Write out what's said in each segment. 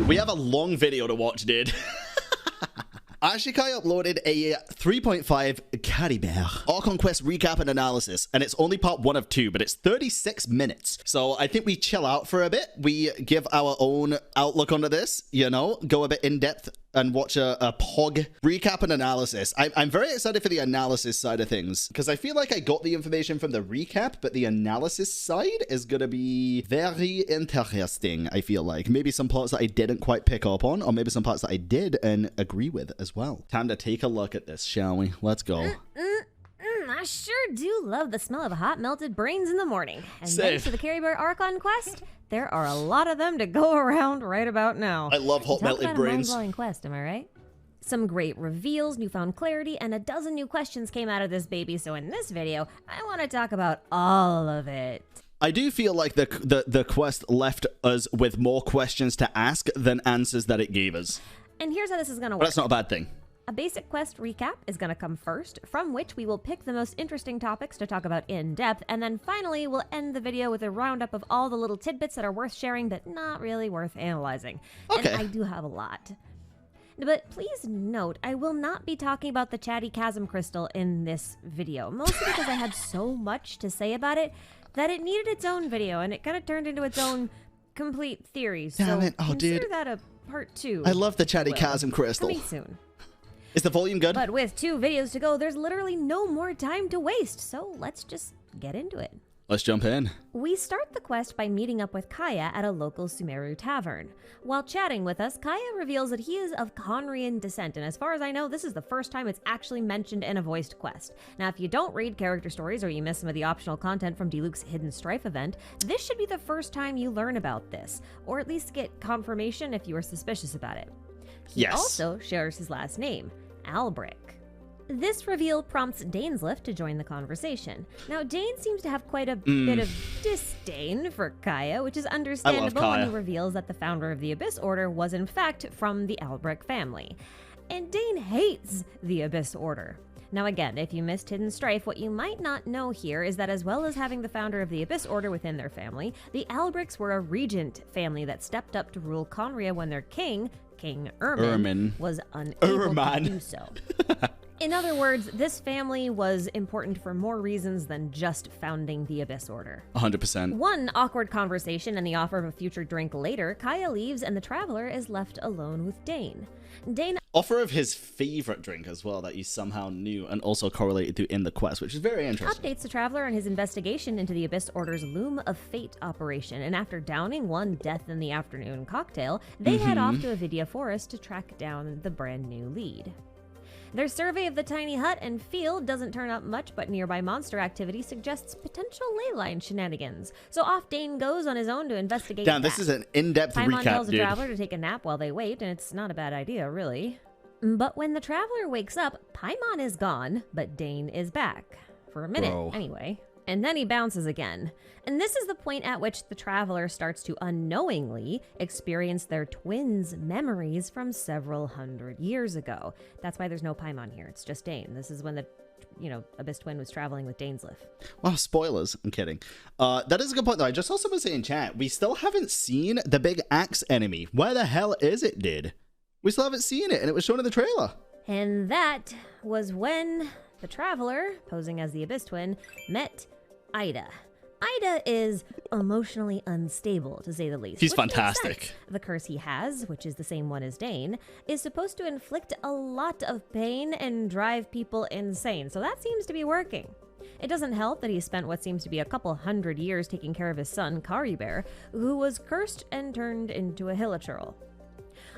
We have a long video to watch, dude. Ashikai uploaded a 3.5 Caribert Archon Quest recap and analysis, and it's only part 1 of 2, but it's 36 minutes. So I think we chill out for a bit. We give our own outlook onto this, you know, go a bit in depth and watch a POG recap and analysis. I'm very excited for the analysis side of things, because I feel like I got the information from the recap, but the analysis side is going to be very interesting, I feel like. Maybe some parts that I didn't quite pick up on, or maybe some parts that I did and agree with as well. Time to take a look at this, shall we? Let's go. I sure do love the smell of hot melted brains in the morning. And thanks to the Caribert Archon quest, there are a lot of them to go around right about now. I love hot melted brains. Mind-blowing quest, am I right? Some great reveals, newfound clarity, and a dozen new questions came out of this baby. So in this video, I want to talk about all of it. I do feel like the quest left us with more questions to ask than answers that it gave us. And here's how this is going to work. But that's not a bad thing. A basic quest recap is going to come first, from which we will pick the most interesting topics to talk about in depth, and then finally we'll end the video with a roundup of all the little tidbits that are worth sharing but not really worth analyzing. Okay. And I do have a lot. But please note, I will not be talking about the Chatty Chasm Crystal in this video, mostly because I had so much to say about it that it needed its own video, and it kind of turned into its own complete theory. Damn so it. Oh, consider dude. that a part 2. I love the Chatty Chasm Crystal. Coming soon. Is the volume good? But with 2 videos to go, there's literally no more time to waste, so let's just get into it. Let's jump in. We start the quest by meeting up with Kaya at a local Sumeru tavern. While chatting with us, Kaya reveals that he is of Conrian descent, and as far as I know, this is the first time it's actually mentioned in a voiced quest. Now, if you don't read character stories or you miss some of the optional content from Diluc's Hidden Strife event, this should be the first time you learn about this, or at least get confirmation if you are suspicious about it. He also shares his last name, Albric. This reveal prompts Dainslift to join the conversation. Now, Dane seems to have quite a bit of disdain for Kaya, which is understandable when he reveals that the founder of the Abyss Order was in fact from the Albric family. And Dane hates the Abyss Order. Now again, if you missed Hidden Strife, what you might not know here is that as well as having the founder of the Abyss Order within their family, the Albrics were a regent family that stepped up to rule Conria when their king Ermin was unable to do so. In other words, this family was important for more reasons than just founding the Abyss Order. 100%. One awkward conversation and the offer of a future drink later, Kaya leaves and the Traveler is left alone with Dane. Dane offer of his favorite drink as well that you somehow knew and also correlated to in the quest, which is very interesting. Updates the Traveler on his investigation into the Abyss Order's Luma Face operation, and after downing one Death in the Afternoon cocktail, they head off to Avidia Forest to track down the brand new lead. Their survey of the tiny hut and field doesn't turn up much, but nearby monster activity suggests potential ley line shenanigans. So off Dane goes on his own to investigate. Damn, this is an in-depth recap, tells dude. the Traveler to take a nap while they wait, and it's not a bad idea, really. But when the Traveler wakes up, Paimon is gone, but Dane is back. For a minute, anyway. And then he bounces again. And this is the point at which the Traveler starts to unknowingly experience their twins' memories from several hundred years ago. That's why there's no Paimon here. It's just Dane. This is when the, Abyss Twin was traveling with Dainslift. Well, spoilers. I'm kidding. That is a good point, though. I just saw someone say in chat, we still haven't seen the big axe enemy. Where the hell is it, dude? We still haven't seen it, and it was shown in the trailer. And that was when the Traveler, posing as the Abyss Twin, met Ida. Ida is emotionally unstable, to say the least. He's fantastic. The curse he has, which is the same one as Dane, is supposed to inflict a lot of pain and drive people insane, so that seems to be working. It doesn't help that he spent what seems to be a couple hundred years taking care of his son, Caribert, who was cursed and turned into a hilichurl.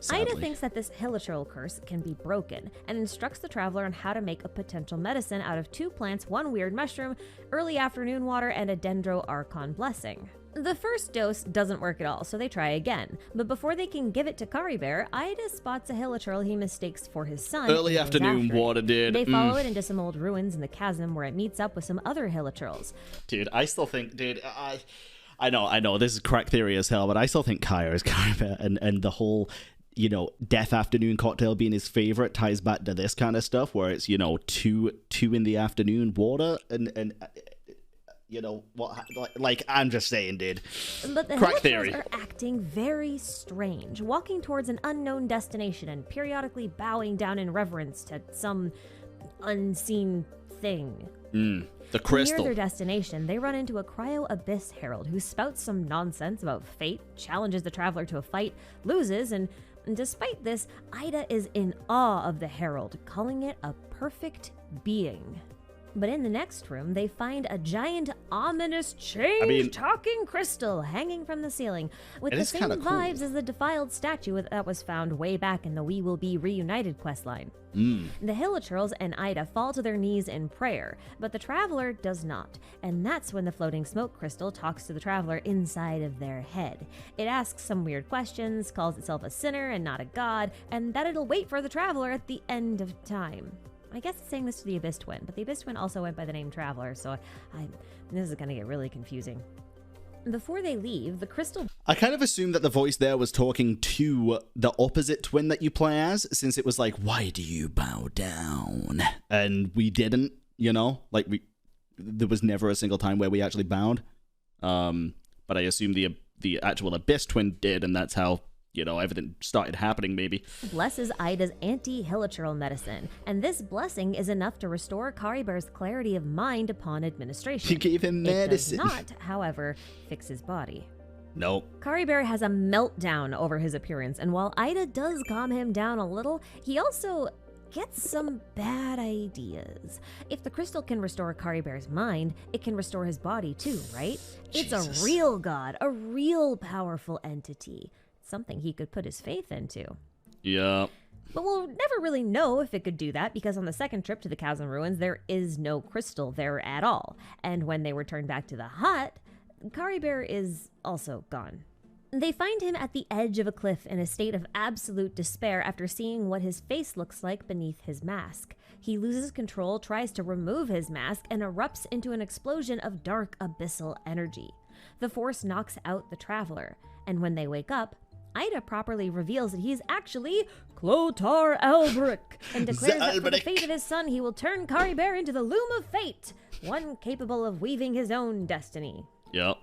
Sadly. Ida thinks that this hilichurl curse can be broken and instructs the Traveler on how to make a potential medicine out of 2 plants, 1 weird mushroom, early afternoon water, and a dendro archon blessing. The first dose doesn't work at all, so they try again. But before they can give it to Caribert, Ida spots a hilichurl he mistakes for his son. Early afternoon water, dude. They follow it into some old ruins in the chasm where it meets up with some other hilichurls. Dude, I still think, I know, this is crack theory as hell, but I still think Kaya is Caribert, and the whole Death Afternoon cocktail being his favorite ties back to this kind of stuff where it's, 2 in the afternoon water. And you know, like I'm just saying, dude. But the Crack theory. Hilltales are acting very strange, walking towards an unknown destination and periodically bowing down in reverence to some unseen thing. The crystal. Near their destination, they run into a cryo-abyss herald who spouts some nonsense about fate, challenges the traveler to a fight, loses, and despite this, Ida is in awe of the herald, calling it a perfect being. But in the next room, they find a giant, ominous, change-talking crystal hanging from the ceiling, with the same vibes as the defiled statue that was found way back in the We Will Be Reunited questline. The Hilichurls and Ida fall to their knees in prayer, but the traveler does not, and that's when the floating smoke crystal talks to the traveler inside of their head. It asks some weird questions, calls itself a sinner and not a god, and that it'll wait for the traveler at the end of time. I guess it's saying this to the Abyss Twin, but the Abyss Twin also went by the name Traveler, so this is going to get really confusing. Before they leave, the crystal... I kind of assumed that the voice there was talking to the opposite twin that you play as, since it was like, why do you bow down? And we didn't, you know? Like, there was never a single time where we actually bowed. But I assume the actual Abyss Twin did, and that's how, you know, everything started happening, maybe. Blesses Ida's anti-Hilichurl medicine, and this blessing is enough to restore Caribert's clarity of mind upon administration. She gave him medicine. It does not, however, fix his body. Nope. Caribert has a meltdown over his appearance, and while Ida does calm him down a little, he also gets some bad ideas. If the crystal can restore Caribert's mind, it can restore his body too, right? It's a real god, a real powerful entity. Something he could put his faith into. Yeah. But we'll never really know if it could do that, because on the second trip to the Chasm Ruins, there is no crystal there at all. And when they return back to the hut, Caribert is also gone. They find him at the edge of a cliff in a state of absolute despair after seeing what his face looks like beneath his mask. He loses control, tries to remove his mask, and erupts into an explosion of dark abyssal energy. The force knocks out the traveler, and when they wake up, Ida properly reveals that he is actually Clothar Alberic, and declares that for the fate of his son, he will turn Caribert into the Loom of Fate, one capable of weaving his own destiny. Yep.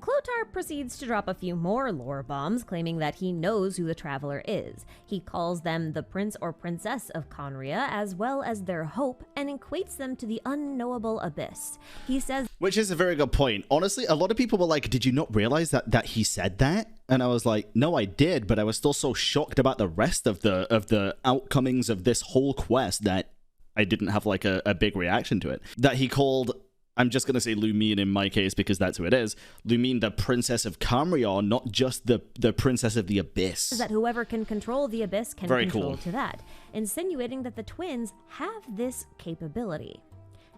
Clothar proceeds to drop a few more lore bombs, claiming that he knows who the traveler is. He calls them the prince or princess of Conria, as well as their hope, and equates them to the unknowable abyss. He says... Which is a very good point. Honestly, a lot of people were like, did you not realize that he said that? And I was like, no, I did, but I was still so shocked about the rest of the outcomings of this whole quest that I didn't have like a big reaction to it. That he called... I'm just going to say Lumine in my case because that's who it is. Lumine, the princess of Camrion, not just the princess of the Abyss. That whoever can control the Abyss can Very control cool. to that, insinuating that the twins have this capability.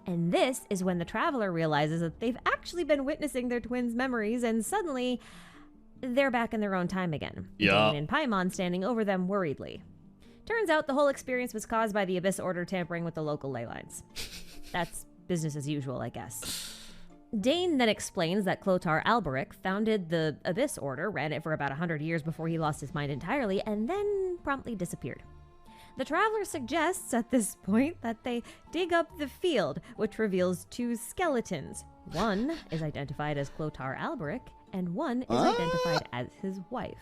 And this is when the traveler realizes that they've actually been witnessing their twins' memories, and suddenly they're back in their own time again. Yeah. Dane and Paimon standing over them worriedly. Turns out the whole experience was caused by the Abyss Order tampering with the local ley lines. That's business as usual, I guess. Dane then explains that Clothar Alberic founded the Abyss Order, ran it for about 100 years before he lost his mind entirely, and then promptly disappeared. The traveler suggests at this point that they dig up the field, which reveals two skeletons. One is identified as Clothar Alberic, and one is identified as his wife.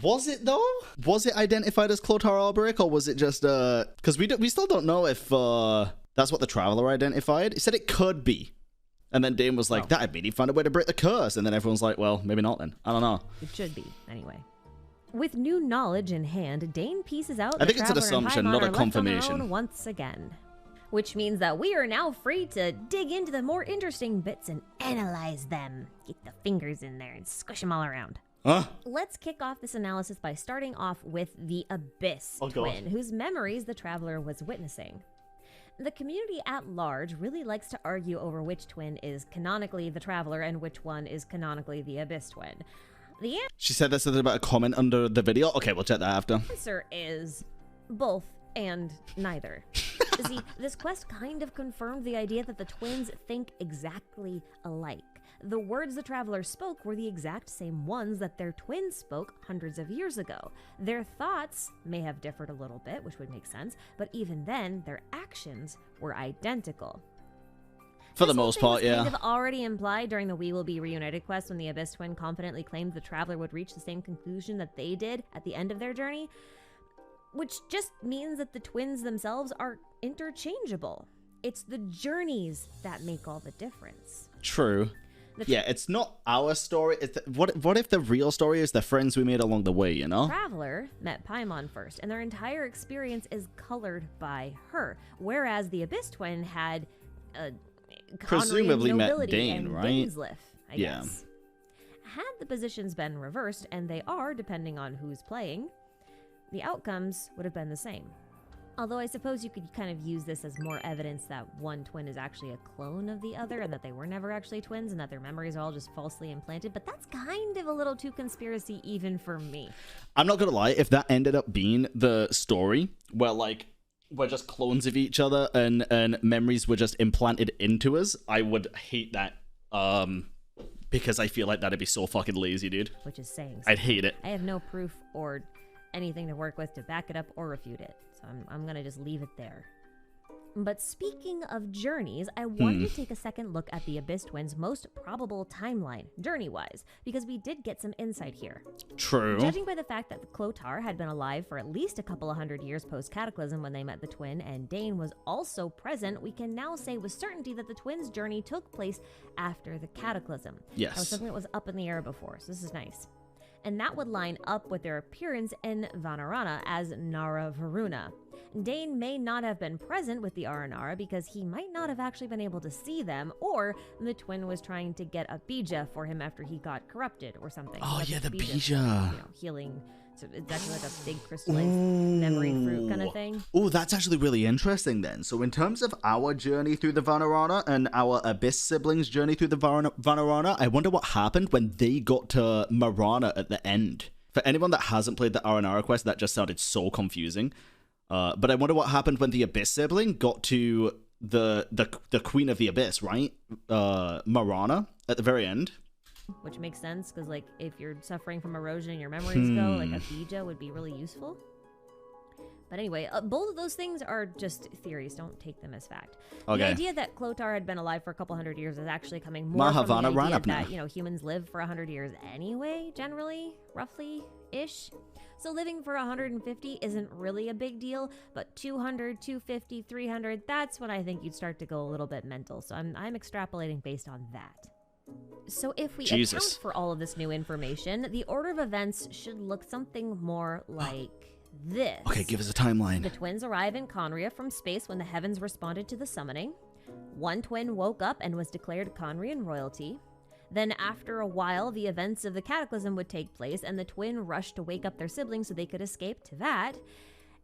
Was it though? Was it identified as Clothar Alberic, or was it just because we still don't know if that's what the traveler identified. He said it could be, and then Dane was like, "That'd mean he found a way to break the curse," and then everyone's like, "Well, maybe not then. I don't know." It should be anyway. With new knowledge in hand, Dane pieces out. I think it's an assumption, not a confirmation. Once again, which means that we are now free to dig into the more interesting bits and analyze them. Get the fingers in there and squish them all around. Let's kick off this analysis by starting off with the Abyss Twin, whose memories the traveler was witnessing. The community at large really likes to argue over which twin is canonically the traveler and which one is canonically the Abyss Twin. She said there's something about a comment under the video. Okay, we'll check that after. The answer is both and neither. See, this quest kind of confirmed the idea that the twins think exactly alike. The words the traveler spoke were the exact same ones that their twins spoke hundreds of years ago. Their thoughts may have differed a little bit, which would make sense, but even then, their actions were identical. For the most part, yeah. Kind of already implied during the We Will Be Reunited quest when the Abyss Twin confidently claimed the Traveler would reach the same conclusion that they did at the end of their journey, which just means that the twins themselves are interchangeable. It's the journeys that make all the difference. True. Yeah, it's not our story. What if the real story is the friends we made along the way, you know? Traveler met Paimon first, and their entire experience is colored by her, whereas the Abyss Twin had presumably met Dane, and right? Dainsliff, I guess. Had the positions been reversed, and they are, depending on who's playing, the outcomes would have been the same. Although I suppose you could kind of use this as more evidence that one twin is actually a clone of the other and that they were never actually twins and that their memories are all just falsely implanted, but that's kind of a little too conspiracy even for me. I'm not gonna lie, if that ended up being the story, where like we're just clones of each other and memories were just implanted into us, I would hate that. Because I feel like that'd be so fucking lazy, dude. Which is saying something. I'd hate it. I have no proof or anything to work with to back it up or refute it. So I'm going to just leave it there. But speaking of journeys, I wanted to take a second look at the Abyss Twins' most probable timeline, journey-wise, because we did get some insight here. True. Judging by the fact that Clotar had been alive for at least a couple of hundred years post-Cataclysm when they met the twin, and Dane was also present, we can now say with certainty that the twins' journey took place after the Cataclysm. Yes. That was something that was up in the air before, so this is nice. And that would line up with their appearance in Vanarana as Nara Varuna. Dane may not have been present with the Aranara because he might not have actually been able to see them, or the twin was trying to get a Bija for him after he got corrupted or something. Oh, Like yeah, the Bija. You know, healing. So it's actually like a big crystallized memory fruit kind of thing. Oh, that's actually really interesting then. So in terms of our journey through the Vanarana and our Abyss siblings' journey through the Vanarana, I wonder what happened when they got to Marana at the end. For anyone that hasn't played the Aranara quest, that just sounded so confusing. But I wonder what happened when the Abyss sibling got to the Queen of the Abyss, right? Marana at the very end. Which makes sense, because like if you're suffering from erosion and your memories go, like a Bija would be really useful. But anyway, both of those things are just theories. Don't take them as fact. Okay. The idea that Clotar had been alive for a couple hundred years is actually coming more from the idea that, you know, humans live for 100 years anyway, generally, roughly-ish. So living for 150 isn't really a big deal, but 200, 250, 300, that's when I think you'd start to go a little bit mental. So I'm extrapolating based on that. So if we account for all of this new information, the order of events should look something more like this. Okay, give us a timeline. The twins arrive in Conria from space when the heavens responded to the summoning. One twin woke up and was declared Conrian royalty. Then after a while, the events of the Cataclysm would take place, and the twin rushed to wake up their siblings so they could escape Tevat.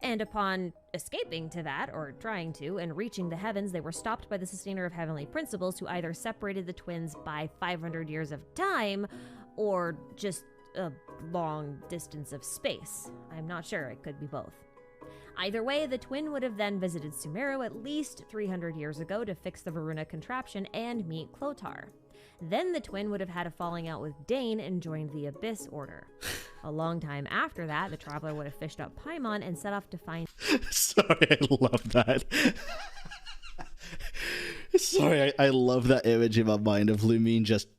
And upon escaping Tevat, or trying to, and reaching the heavens, they were stopped by the Sustainer of Heavenly Principles, who either separated the twins by 500 years of time, or just a long distance of space. I'm not sure, it could be both. Either way, the twin would have then visited Sumeru at least 300 years ago to fix the Varuna contraption and meet Clotar. Then the twin would have had a falling out with Dane and joined the Abyss Order. A long time after that, the Traveler would have fished up Paimon and set off to find... Sorry, I love that. Sorry, I love that image in my mind of Lumine just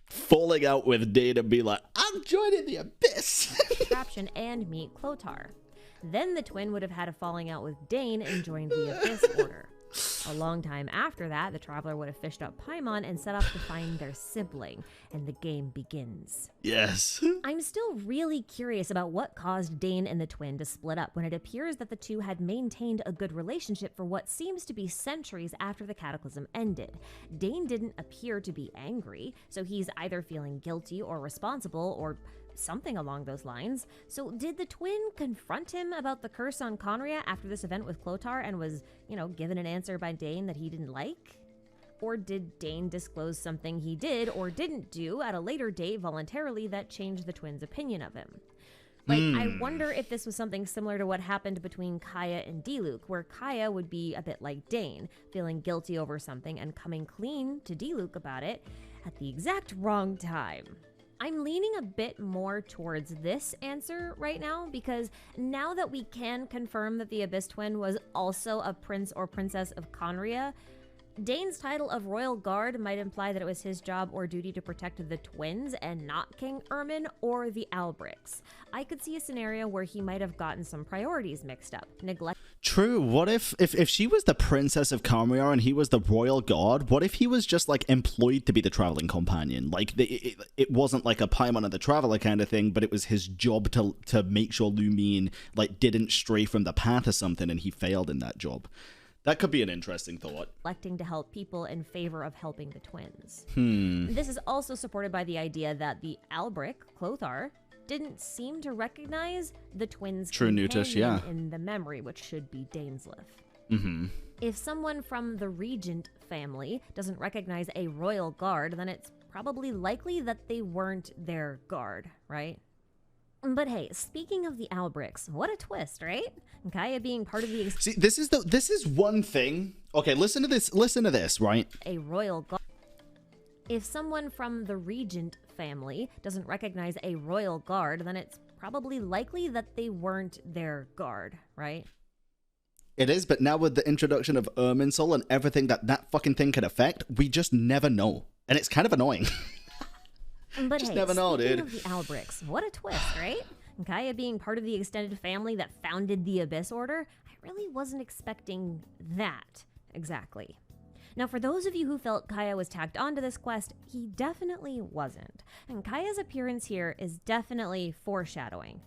falling out with Dane and be like, I'm joining the Abyss! contraption and meet Clotar. Then the twin would have had a falling out with Dane and joined the Abyss Order. A long time after that, the Traveler would have fished up Paimon and set off to find their sibling, and the game begins. Yes. I'm still really curious about what caused Dane and the twin to split up when it appears that the two had maintained a good relationship for what seems to be centuries after the Cataclysm ended. Dane didn't appear to be angry, so he's either feeling guilty or responsible or something along those lines. So did the twin confront him about the curse on Conria after this event with Clotar and was, you know, given an answer by Dane that he didn't like? Or did Dane disclose something he did or didn't do at a later date voluntarily that changed the twins' opinion of him? Like, I wonder if this was something similar to what happened between Kaya and Diluc, where Kaya would be a bit like Dane, feeling guilty over something and coming clean to Diluc about it at the exact wrong time. I'm leaning a bit more towards this answer right now, because now that we can confirm that the Abyss Twin was also a prince or princess of Conria, Dane's title of Royal Guard might imply that it was his job or duty to protect the twins and not King Ermin or the Albricks. I could see a scenario where he might have gotten some priorities mixed up. True. What if she was the Princess of Carmiar and he was the Royal Guard? What if he was just like employed to be the traveling companion? Like it wasn't like a Paimon and the Traveler kind of thing, but it was his job to make sure Lumine like didn't stray from the path or something, and he failed in that job. That could be an interesting thought. Electing to help people in favor of helping the twins. Hmm. This is also supported by the idea that the Albric, Clothar, didn't seem to recognize the twins' True Nutish, yeah. in the memory, which should be Daneslif. Mm-hmm. If someone from the Regent family doesn't recognize a royal guard, then it's probably likely that they weren't their guard, right? But hey, speaking of the Albricks, what a twist, right? Kaya being part of the... See, this is one thing. Okay, listen to this, right? A royal guard. If someone from the Regent family doesn't recognize a royal guard, then it's probably likely that they weren't their guard, right? It is, but now with the introduction of Irminsul and everything that fucking thing could affect, we just never know. And it's kind of annoying. But just hey, never know, speaking dude. of the Albricks, what a twist, right? Kaya being part of the extended family that founded the Abyss Order, I really wasn't expecting that, exactly. Now, for those of you who felt Kaya was tacked onto this quest, he definitely wasn't. And Kaya's appearance here is definitely foreshadowing.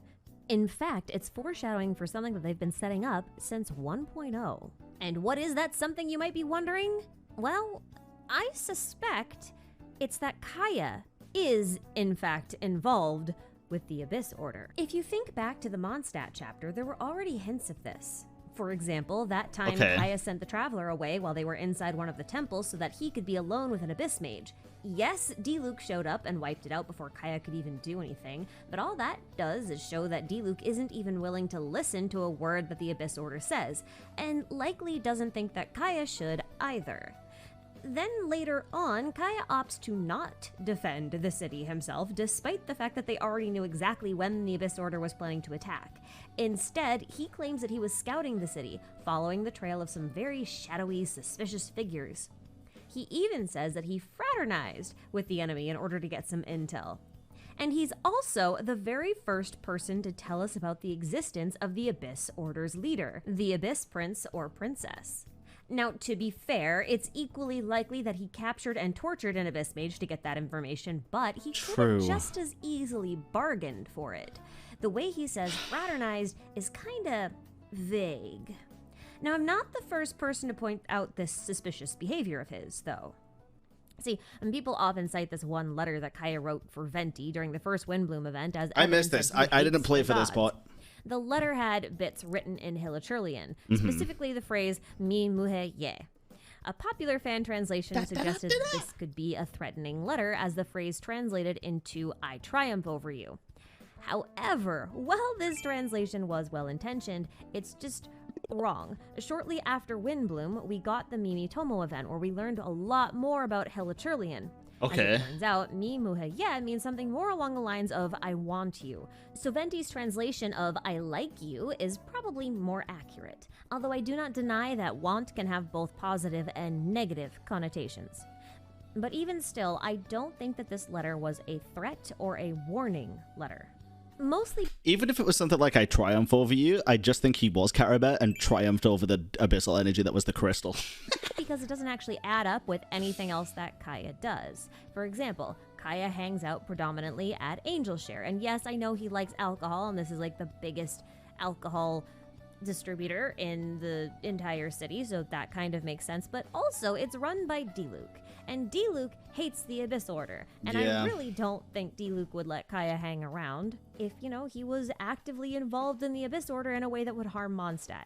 In fact, it's foreshadowing for something that they've been setting up since 1.0. And what is that something, you might be wondering? Well, I suspect it's that Kaya is, in fact, involved with the Abyss Order. If you think back to the Mondstadt chapter, there were already hints of this. For example, that time Kaya sent the Traveler away while they were inside one of the temples so that he could be alone with an Abyss Mage. Yes, Diluc showed up and wiped it out before Kaya could even do anything, but all that does is show that Diluc isn't even willing to listen to a word that the Abyss Order says, and likely doesn't think that Kaya should either. Then later on, Kaya opts to not defend the city himself, despite the fact that they already knew exactly when the Abyss Order was planning to attack. Instead, he claims that he was scouting the city, following the trail of some very shadowy, suspicious figures. He even says that he fraternized with the enemy in order to get some intel. And he's also the very first person to tell us about the existence of the Abyss Order's leader, the Abyss Prince or Princess. Now, to be fair, it's equally likely that he captured and tortured an Abyss Mage to get that information, but he could have just as easily bargained for it. The way he says fraternized is kinda vague. Now, I'm not the first person to point out this suspicious behavior of his, though. See, and people often cite this one letter that Kaya wrote for Venti during the first Windbloom event as I missed this. I didn't play for this part. The letter had bits written in Hilichurlian, specifically the phrase "Mi muhe ye." A popular fan translation suggested this could be a threatening letter, as the phrase translated into "I triumph over you." However, while this translation was well-intentioned, it's just wrong. Shortly after Windbloom, we got the Mimi Tomo event, where we learned a lot more about Hilichurlian. Okay. As it turns out, Mi muhe ye means something more along the lines of "I want you." So Venti's translation of "I like you" is probably more accurate, although I do not deny that want can have both positive and negative connotations. But even still, I don't think that this letter was a threat or a warning letter. Mostly, even if it was something like "I triumph over you," I just think he was Caribert and triumphed over the abyssal energy that was the crystal. because it doesn't actually add up with anything else that Kaya does. For example, Kaya hangs out predominantly at Angel Share, and yes, I know he likes alcohol, and this is like the biggest alcohol distributor in the entire city, so that kind of makes sense, but also it's run by Diluc, and Diluc hates the Abyss Order, and I really don't think Diluc would let Kaya hang around if, you know, he was actively involved in the Abyss Order in a way that would harm Mondstadt.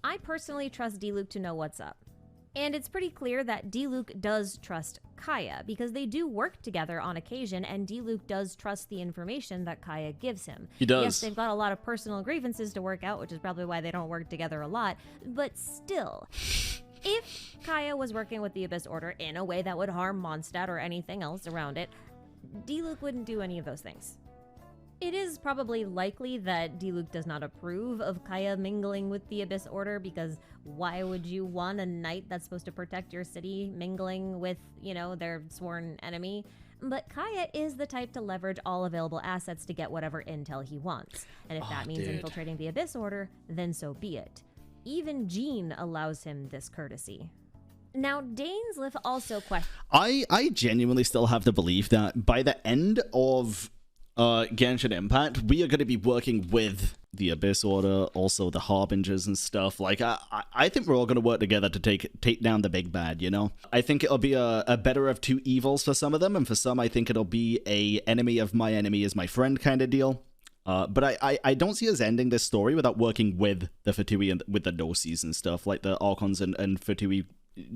I personally trust Diluc to know what's up. And it's pretty clear that Diluc does trust Kaya, because they do work together on occasion, and Diluc does trust the information that Kaya gives him. He does. Yes, they've got a lot of personal grievances to work out, which is probably why they don't work together a lot, but still, if Kaya was working with the Abyss Order in a way that would harm Mondstadt or anything else around it, Diluc wouldn't do any of those things. It is probably likely that Diluc does not approve of Kaya mingling with the Abyss Order, because why would you want a knight that's supposed to protect your city mingling with, their sworn enemy? But Kaya is the type to leverage all available assets to get whatever intel he wants. And if that means infiltrating the Abyss Order, then so be it. Even Jean allows him this courtesy. Now, Dainsleif also questions... I genuinely still have to believe that by the end of Genshin Impact, we are going to be working with the Abyss Order, also the Harbingers and stuff. Like, I think we're all going to work together to take down the big bad, I think it'll be a better of two evils for some of them, and for some, I think it'll be a enemy of my enemy is my friend kind of deal. But I don't see us ending this story without working with the Fatui and with the Gnosis and stuff, like the Archons and Fatui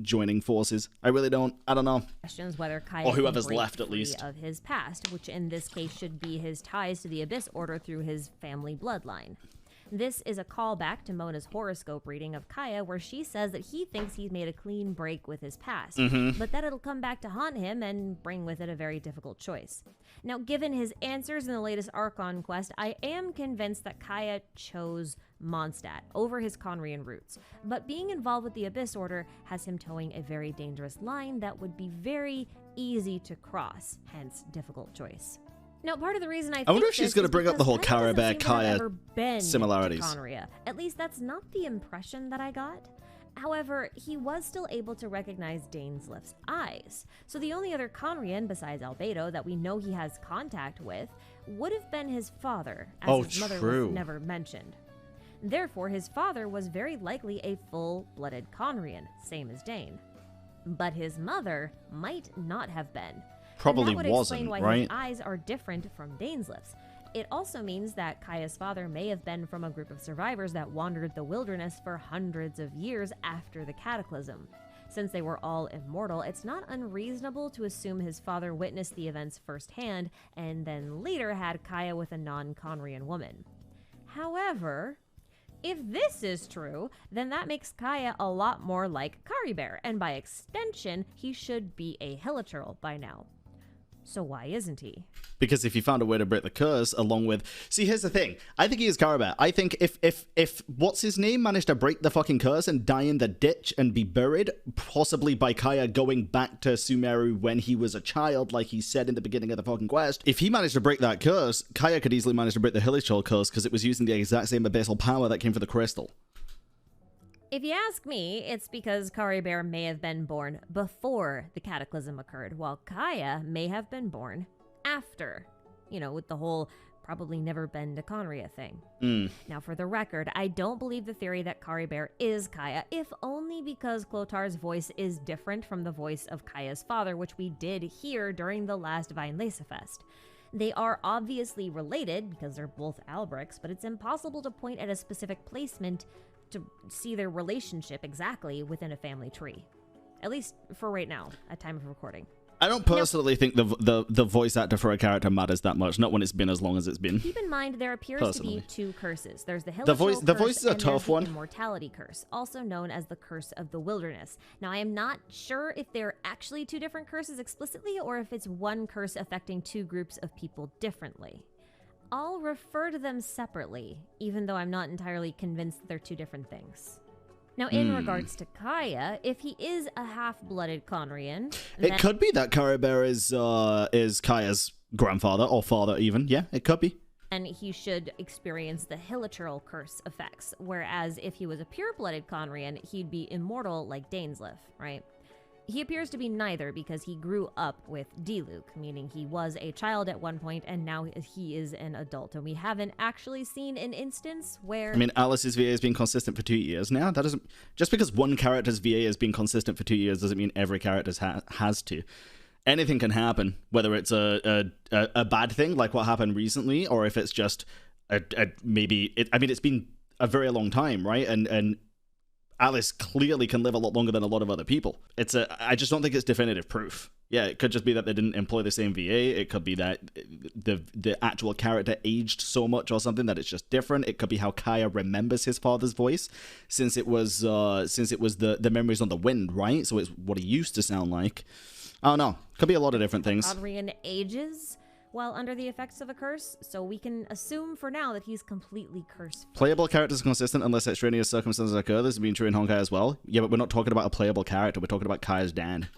joining forces. I really don't. I don't know. Questions whether Kaya or whoever's can break left, at free least, of his past, which in this case should be his ties to the Abyss Order through his family bloodline. This is a callback to Mona's horoscope reading of Kaya, where she says that he thinks he's made a clean break with his past, but that it'll come back to haunt him and bring with it a very difficult choice. Now, given his answers in the latest Archon quest, I am convinced that Kaya chose Mondstadt over his Conrian roots, but being involved with the Abyss Order has him towing a very dangerous line that would be very easy to cross, hence difficult choice. Now, part of the reason I wonder if she's going to bring up the whole Caribert Kaya similarities. At least that's not the impression that I got. However, he was still able to recognize Dainsleif's eyes. So the only other Conrian besides Albedo that we know he has contact with would have been his father, as his mother was never mentioned. Therefore, his father was very likely a full-blooded Conrian, same as Dane. But his mother might not have been. Probably and that would wasn't, explain why right? His eyes are different from Dainsleif's. It also means that Kaya's father may have been from a group of survivors that wandered the wilderness for hundreds of years after the Cataclysm. Since they were all immortal, it's not unreasonable to assume his father witnessed the events firsthand and then later had Kaya with a non-Conrian woman. However, if this is true, then that makes Kaya a lot more like Caribert, and by extension, he should be a Hilichurl by now. So why isn't he? Because if he found a way to break the curse along with... See, here's the thing. I think he is Caribert. I think if what's-his-name managed to break the fucking curse and die in the ditch and be buried, possibly by Kaya going back to Sumeru when he was a child, like he said in the beginning of the fucking quest, if he managed to break that curse, Kaya could easily manage to break the Hilichurl curse because it was using the exact same abyssal power that came from the crystal. If you ask me, it's because Caribert may have been born before the Cataclysm occurred, while Kaya may have been born after. With the whole probably never been to Conria thing. Now, for the record, I don't believe the theory that Caribert is Kaya, if only because Clotar's voice is different from the voice of Kaya's father, which we did hear during the last Weinlese Fest. They are obviously related because they're both Albrechts, but it's impossible to point at a specific placement to see their relationship exactly within a family tree. At least for right now, at time of recording. I don't personally think the voice actor for a character matters that much, not when it's been as long as it's been. Keep in mind, there appears to be two curses. There's the Hilichurl the curse voice is a and tough there's one. the Immortality curse, also known as the Curse of the Wilderness. Now, I am not sure if they're actually two different curses explicitly, or if it's one curse affecting two groups of people differently. I'll refer to them separately, even though I'm not entirely convinced that they're two different things. Now, in regards to Kaya, if he is a half-blooded Conrian... It could be that Caribert is Kaya's grandfather, or father even. Yeah, it could be. And he should experience the Hilichurl curse effects, whereas if he was a pure-blooded Conrian, he'd be immortal like Dainsleif, right? He appears to be neither because he grew up with Diluc, meaning he was a child at one point and now he is an adult. And we haven't actually seen an instance where... I mean, Alice's VA has been consistent for 2 years now. That doesn't... Just because one character's VA has been consistent for 2 years doesn't mean every character has to. Anything can happen, whether it's a bad thing like what happened recently, or if it's just maybe... I mean, it's been a very long time, right? And Alice clearly can live a lot longer than a lot of other people. I just don't think it's definitive proof. Yeah, it could just be that they didn't employ the same VA. It could be that the actual character aged so much or something that it's just different. It could be how Kaya remembers his father's voice, since it was the memories on the wind, right? So it's what he used to sound like. I don't know. Could be a lot of different things. Conrian ages. while under the effects of a curse, so we can assume for now that he's completely curse-free. Playable characters are consistent unless extraneous circumstances occur. This has been true in Honkai as well. Yeah, but we're not talking about a playable character. We're talking about Kaya's dad.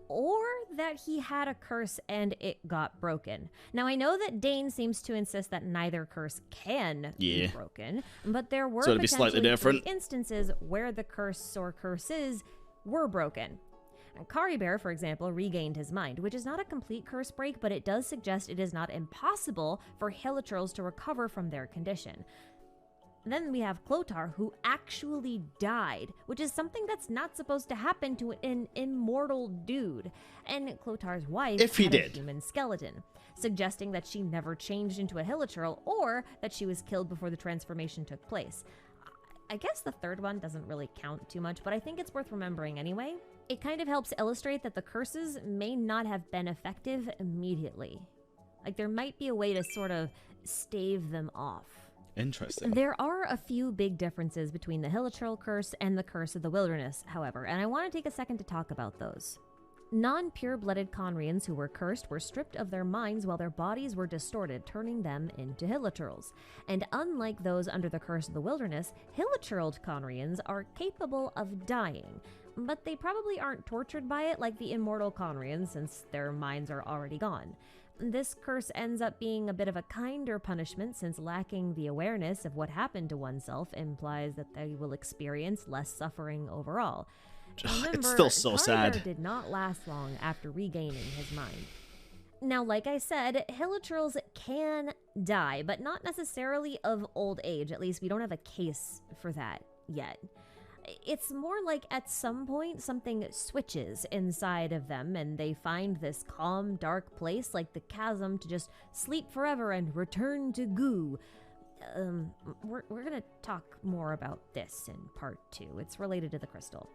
Or that he had a curse and it got broken. Now, I know that Dane seems to insist that neither curse can be broken, but there were it'd be slightly different instances where the curse or curses were broken. Caribert, for example, regained his mind, which is not a complete curse break, but it does suggest it is not impossible for hilichurls to recover from their condition. Then we have Clothar, who actually died, which is something that's not supposed to happen to an immortal dude. And Clothar's wife had a human skeleton, suggesting that she never changed into a hilichurl or that she was killed before the transformation took place. I guess the third one doesn't really count too much, but I think it's worth remembering anyway. It kind of helps illustrate that the curses may not have been effective immediately. Like, there might be a way to sort of stave them off. Interesting. There are a few big differences between the hilichurl curse and the curse of the wilderness, however, and I want to take a second to talk about those. Non-pure-blooded Conrians who were cursed were stripped of their minds while their bodies were distorted, turning them into hilichurls. And unlike those under the curse of the wilderness, hilichurled Conrians are capable of dying, but they probably aren't tortured by it like the immortal Conrians since their minds are already gone. This curse ends up being a bit of a kinder punishment since lacking the awareness of what happened to oneself implies that they will experience less suffering overall. Remember, it's still so sad. Did not last long after regaining his mind. Now, like I said, hilichurls can die, but not necessarily of old age. At least we don't have a case for that yet. It's more like at some point something switches inside of them and they find this calm, dark place like the chasm to just sleep forever and return to goo. We're gonna talk more about this in part 2. It's related to the crystal.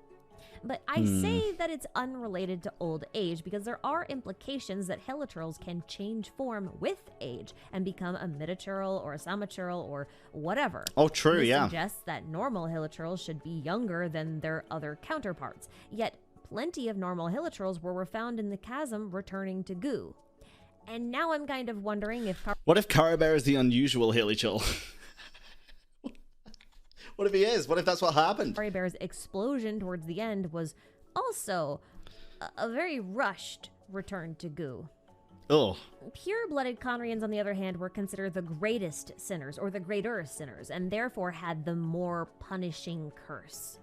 But I say that it's unrelated to old age because there are implications that hilichurls can change form with age and become a minichurl or a samachurl or whatever. Oh, true, this yeah. Suggests that normal hilichurls should be younger than their other counterparts. Yet, plenty of normal hilichurls were found in the chasm returning to goo. And now I'm kind of wondering if... What if Caribert is the unusual hilichurl? What if he is? What if that's what happened? Caribert's explosion towards the end was also a very rushed return to goo. Oh. Pure-blooded Conrians, on the other hand, were considered the greatest sinners, or the greater sinners, and therefore had the more punishing curse.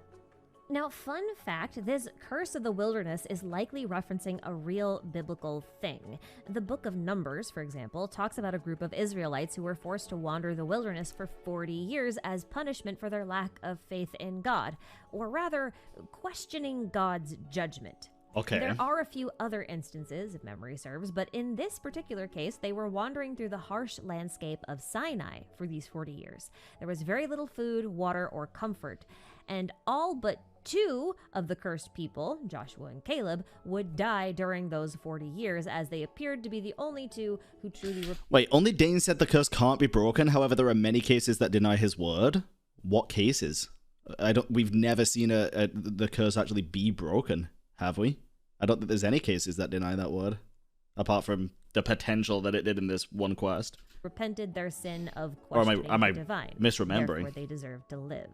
Now, fun fact, this curse of the wilderness is likely referencing a real biblical thing. The book of Numbers, for example, talks about a group of Israelites who were forced to wander the wilderness for 40 years as punishment for their lack of faith in God, or rather, questioning God's judgment. Okay. There are a few other instances, if memory serves, but in this particular case, they were wandering through the harsh landscape of Sinai for these 40 years. There was very little food, water, or comfort, and all but 2 of the cursed people, Joshua and Caleb, would die during those 40 years as they appeared to be the only 2 who truly... Wait, only Dane said the curse can't be broken, however there are many cases that deny his word? What cases? We've never seen the curse actually be broken, have we? I don't think there's any cases that deny that word, apart from the potential that it did in this one quest. Repented their sin of questioning the divine. Misremembering? Therefore they deserve to live.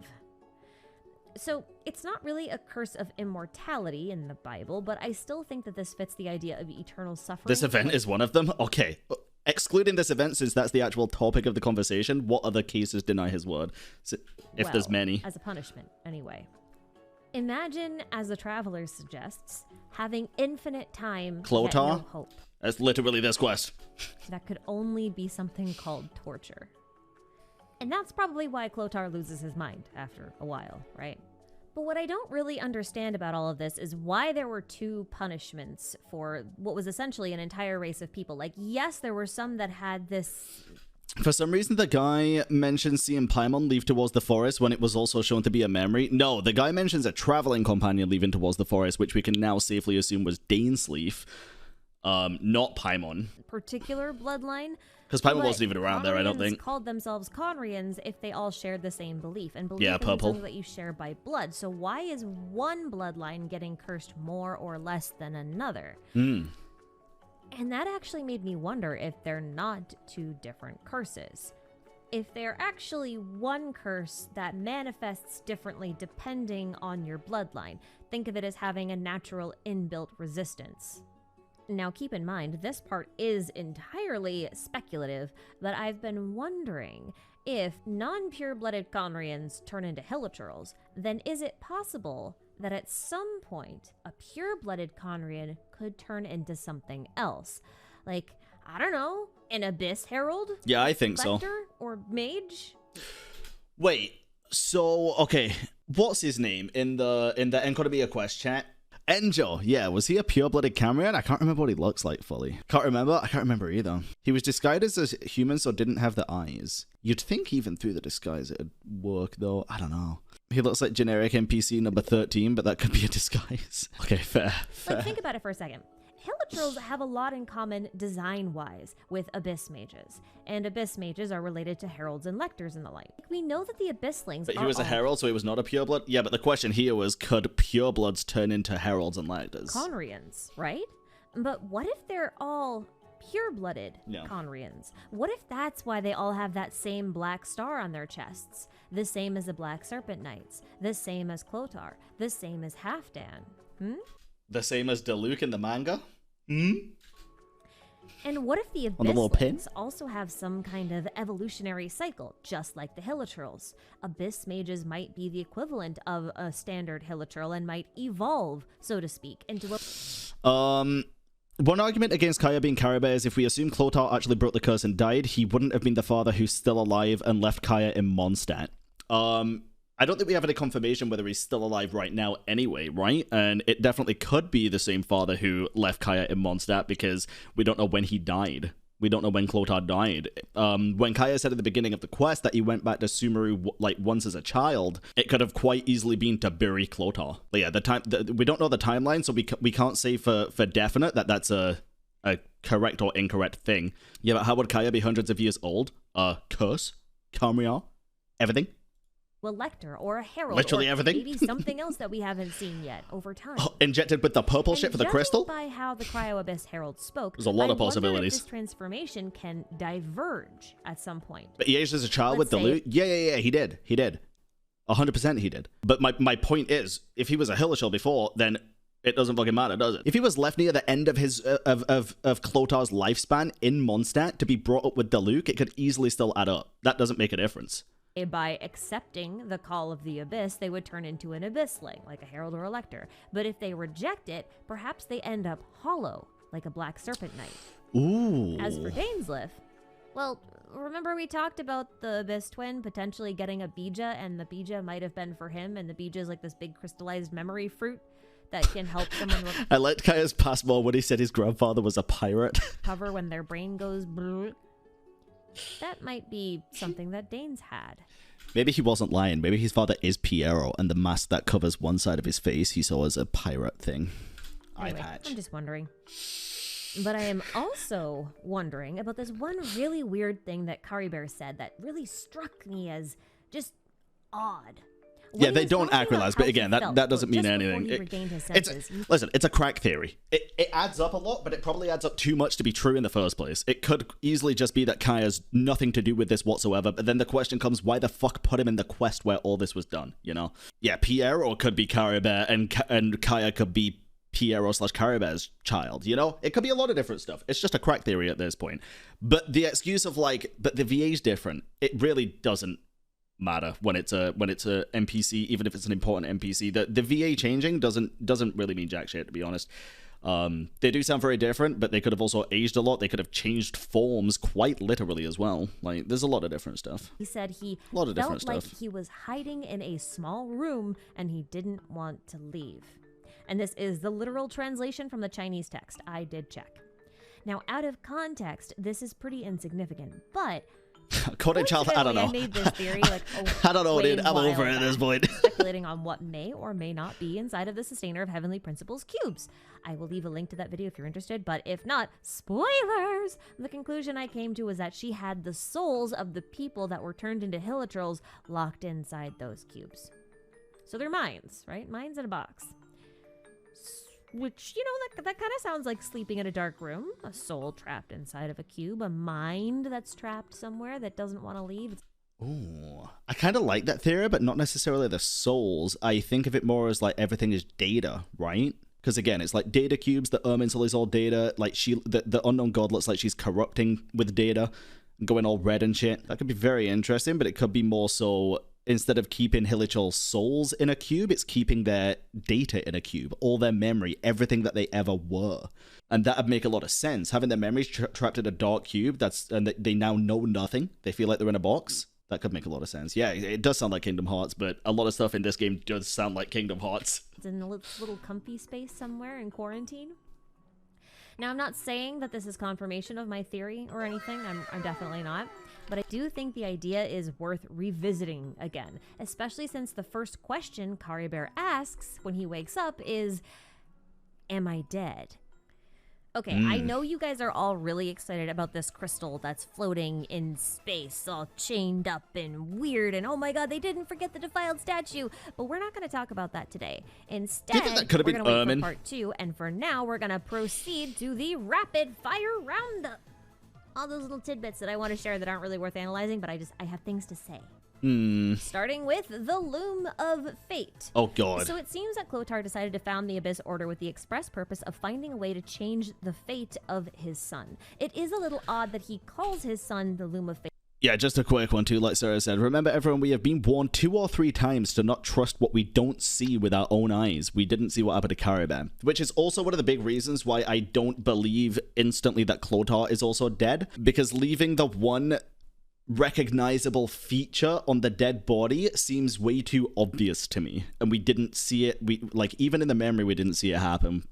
So, it's not really a curse of immortality in the Bible, but I still think that this fits the idea of eternal suffering. This event is one of them? Okay. Excluding this event, since that's the actual topic of the conversation, what other cases deny his word? If there's many. As a punishment, anyway. Imagine, as the Traveler suggests, having infinite time, Clothar? yet no hope. That's literally this quest. That could only be something called torture. And that's probably why Clothar loses his mind after a while, right? But what I don't really understand about all of this is why there were 2 punishments for what was essentially an entire race of people. Like, yes, there were some that had this... For some reason, the guy mentions seeing Paimon leave towards the forest when it was also shown to be a memory. No, the guy mentions a traveling companion leaving towards the forest, which we can now safely assume was Dainsleif, not Paimon. Particular bloodline. Because Paimon wasn't even around there, I don't think. Called themselves Conrians if they all shared the same belief. And belief is purple. something that you share by blood. So why is one bloodline getting cursed more or less than another? And that actually made me wonder if they're not two different curses. If they're actually one curse that manifests differently depending on your bloodline. Think of it as having a natural inbuilt resistance. Now keep in mind, this part is entirely speculative, but I've been wondering if non-pure-blooded Conrians turn into Hilichurls, then is it possible that at some point a pure-blooded Conrian could turn into something else? Like, I don't know, an Abyss Herald? Yeah, I think so. Or Mage? Wait, so, okay, what's his name in the Enconomia quest chat? Enjo, yeah, was he a pure-blooded Camrian? I can't remember what he looks like fully. I can't remember either. He was disguised as a human, so didn't have the eyes. You'd think even through the disguise it'd work, though. I don't know. He looks like generic NPC number 13, but that could be a disguise. Okay, fair. Like, think about it for a second. Hilichurls have a lot in common design-wise with Abyss Mages, and Abyss Mages are related to Heralds and Lectors and the like. We know that the Abysslings But he was a Herald, so he was not a pureblood? Yeah, but the question here was, could purebloods turn into Heralds and Lectors? Conrians, right? But what if they're all pure-blooded Conrians? What if that's why they all have that same black star on their chests? The same as the Black Serpent Knights, the same as Clotar, the same as Halfdan? The same as Diluc in the manga? And what if the Abysslings also have some kind of evolutionary cycle, just like the Hilichurls? Abyss Mages might be the equivalent of a standard Hilichurl and might evolve, so to speak, into a... One argument against Kaya being Caribert is if we assume Clotar actually broke the curse and died, he wouldn't have been the father who's still alive and left Kaya in Mondstadt. I don't think we have any confirmation whether he's still alive right now anyway, right? And it definitely could be the same father who left Kaya in Mondstadt because we don't know when he died. We don't know when Clotar died. When Kaya said at the beginning of the quest that he went back to Sumeru like once as a child, it could have quite easily been to bury Clotar. But yeah, we don't know the timeline, so we can't say for definite that that's a correct or incorrect thing. Yeah, but how would Kaya be hundreds of years old? Curse? Camriar? Everything? Well, Lector or a Herald, literally or everything. Maybe something else that we haven't seen yet over time. Injected with the purple shit for the crystal? By how the Cryo Abyss Herald spoke, there's a lot of possibilities. If this transformation can diverge at some point. But he aged as a child with the loot? Yeah, he did. 100% he did. But my point is, if he was a Hilichurl before, then it doesn't fucking matter, does it? If he was left near the end of his of Clotar's lifespan in Mondstadt to be brought up with Diluc, it could easily still add up. That doesn't make a difference. By accepting the call of the Abyss, they would turn into an Abyssling, like a Herald or a Lector. But if they reject it, perhaps they end up hollow, like a Black Serpent Knight. Ooh. As for Dainsleif, well, remember we talked about the Abyss Twin potentially getting a Bija, and the Bija might have been for him, and the Bija is like this big crystallized memory fruit that can help someone I liked Kaya's passmore when he said his grandfather was a pirate. Cover when their brain goes brrr. That might be something that Danes had. Maybe he wasn't lying. Maybe his father is Piero, and the mask that covers one side of his face he saw as a pirate thing. Anyway, I'm just wondering. But I am also wondering about this one really weird thing that Caribert said that really struck me as just odd. Yeah, they don't acrolize, but again, that doesn't mean anything. Listen, it's a crack theory. It adds up a lot, but it probably adds up too much to be true in the first place. It could easily just be that Kaya's nothing to do with this whatsoever, but then the question comes, why the fuck put him in the quest where all this was done, you know? Yeah, Piero could be Caribert, and Kaya could be Piero/Caribert's child, you know? It could be a lot of different stuff. It's just a crack theory at this point. But the excuse of like, but the VA's different, it really doesn't matter when it's a NPC, even if it's an important NPC. The VA changing doesn't really mean jack shit, to be honest. They do sound very different, but they could have also aged a lot. They could have changed forms quite literally as well. Like, there's a lot of different stuff. He said he felt like he was hiding in a small room and he didn't want to leave. And this is the literal translation from the Chinese text. I did check. Now, out of context, this is pretty insignificant, but According to Charles, I don't know. I made this theory like I don't know, dude. I'm over it at this point. Speculating on what may or may not be inside of the Sustainer of Heavenly Principles cubes. I will leave a link to that video if you're interested, but if not, spoilers! The conclusion I came to was that she had the souls of the people that were turned into Hilichurls locked inside those cubes. So they're minds, right? Minds in a box. Which, you know, that kind of sounds like sleeping in a dark room, a soul trapped inside of a cube, a mind that's trapped somewhere that doesn't want to leave. Ooh, I kind of like that theory, but not necessarily the souls. I think of it more as like everything is data, right? Because again, it's like data cubes. The Ermin soul is all data. Like the unknown god looks like she's corrupting with data, going all red and shit. That could be very interesting, but it could be more so, instead of keeping Hilichurl's souls in a cube, it's keeping their data in a cube, all their memory, everything that they ever were. And that would make a lot of sense. Having their memories trapped in a dark cube, and they now know nothing. They feel like they're in a box. That could make a lot of sense. Yeah, it does sound like Kingdom Hearts, but a lot of stuff in this game does sound like Kingdom Hearts. It's in a little comfy space somewhere in quarantine. Now, I'm not saying that this is confirmation of my theory or anything. I'm definitely not. But I do think the idea is worth revisiting again, especially since the first question Caribert asks when he wakes up is, am I dead? Okay, I know you guys are all really excited about this crystal that's floating in space, all chained up and weird, and oh my god, they didn't forget the defiled statue, but we're not going to talk about that today. Instead, we're going to wait for part 2, and for now, we're going to proceed to the rapid fire roundup. All those little tidbits that I want to share that aren't really worth analyzing, but I have things to say. Starting with the Loom of Fate. Oh god. So it seems that Clothar decided to found the Abyss Order with the express purpose of finding a way to change the fate of his son. It is a little odd that he calls his son the Loom of Fate. Yeah, just a quick one too, like Sarah said. Remember, everyone, we have been warned 2 or 3 times to not trust what we don't see with our own eyes. We didn't see what happened to Caribert, which is also one of the big reasons why I don't believe instantly that Clothar is also dead, because leaving the one recognizable feature on the dead body seems way too obvious to me, and we didn't see it. Even in the memory, we didn't see it happen.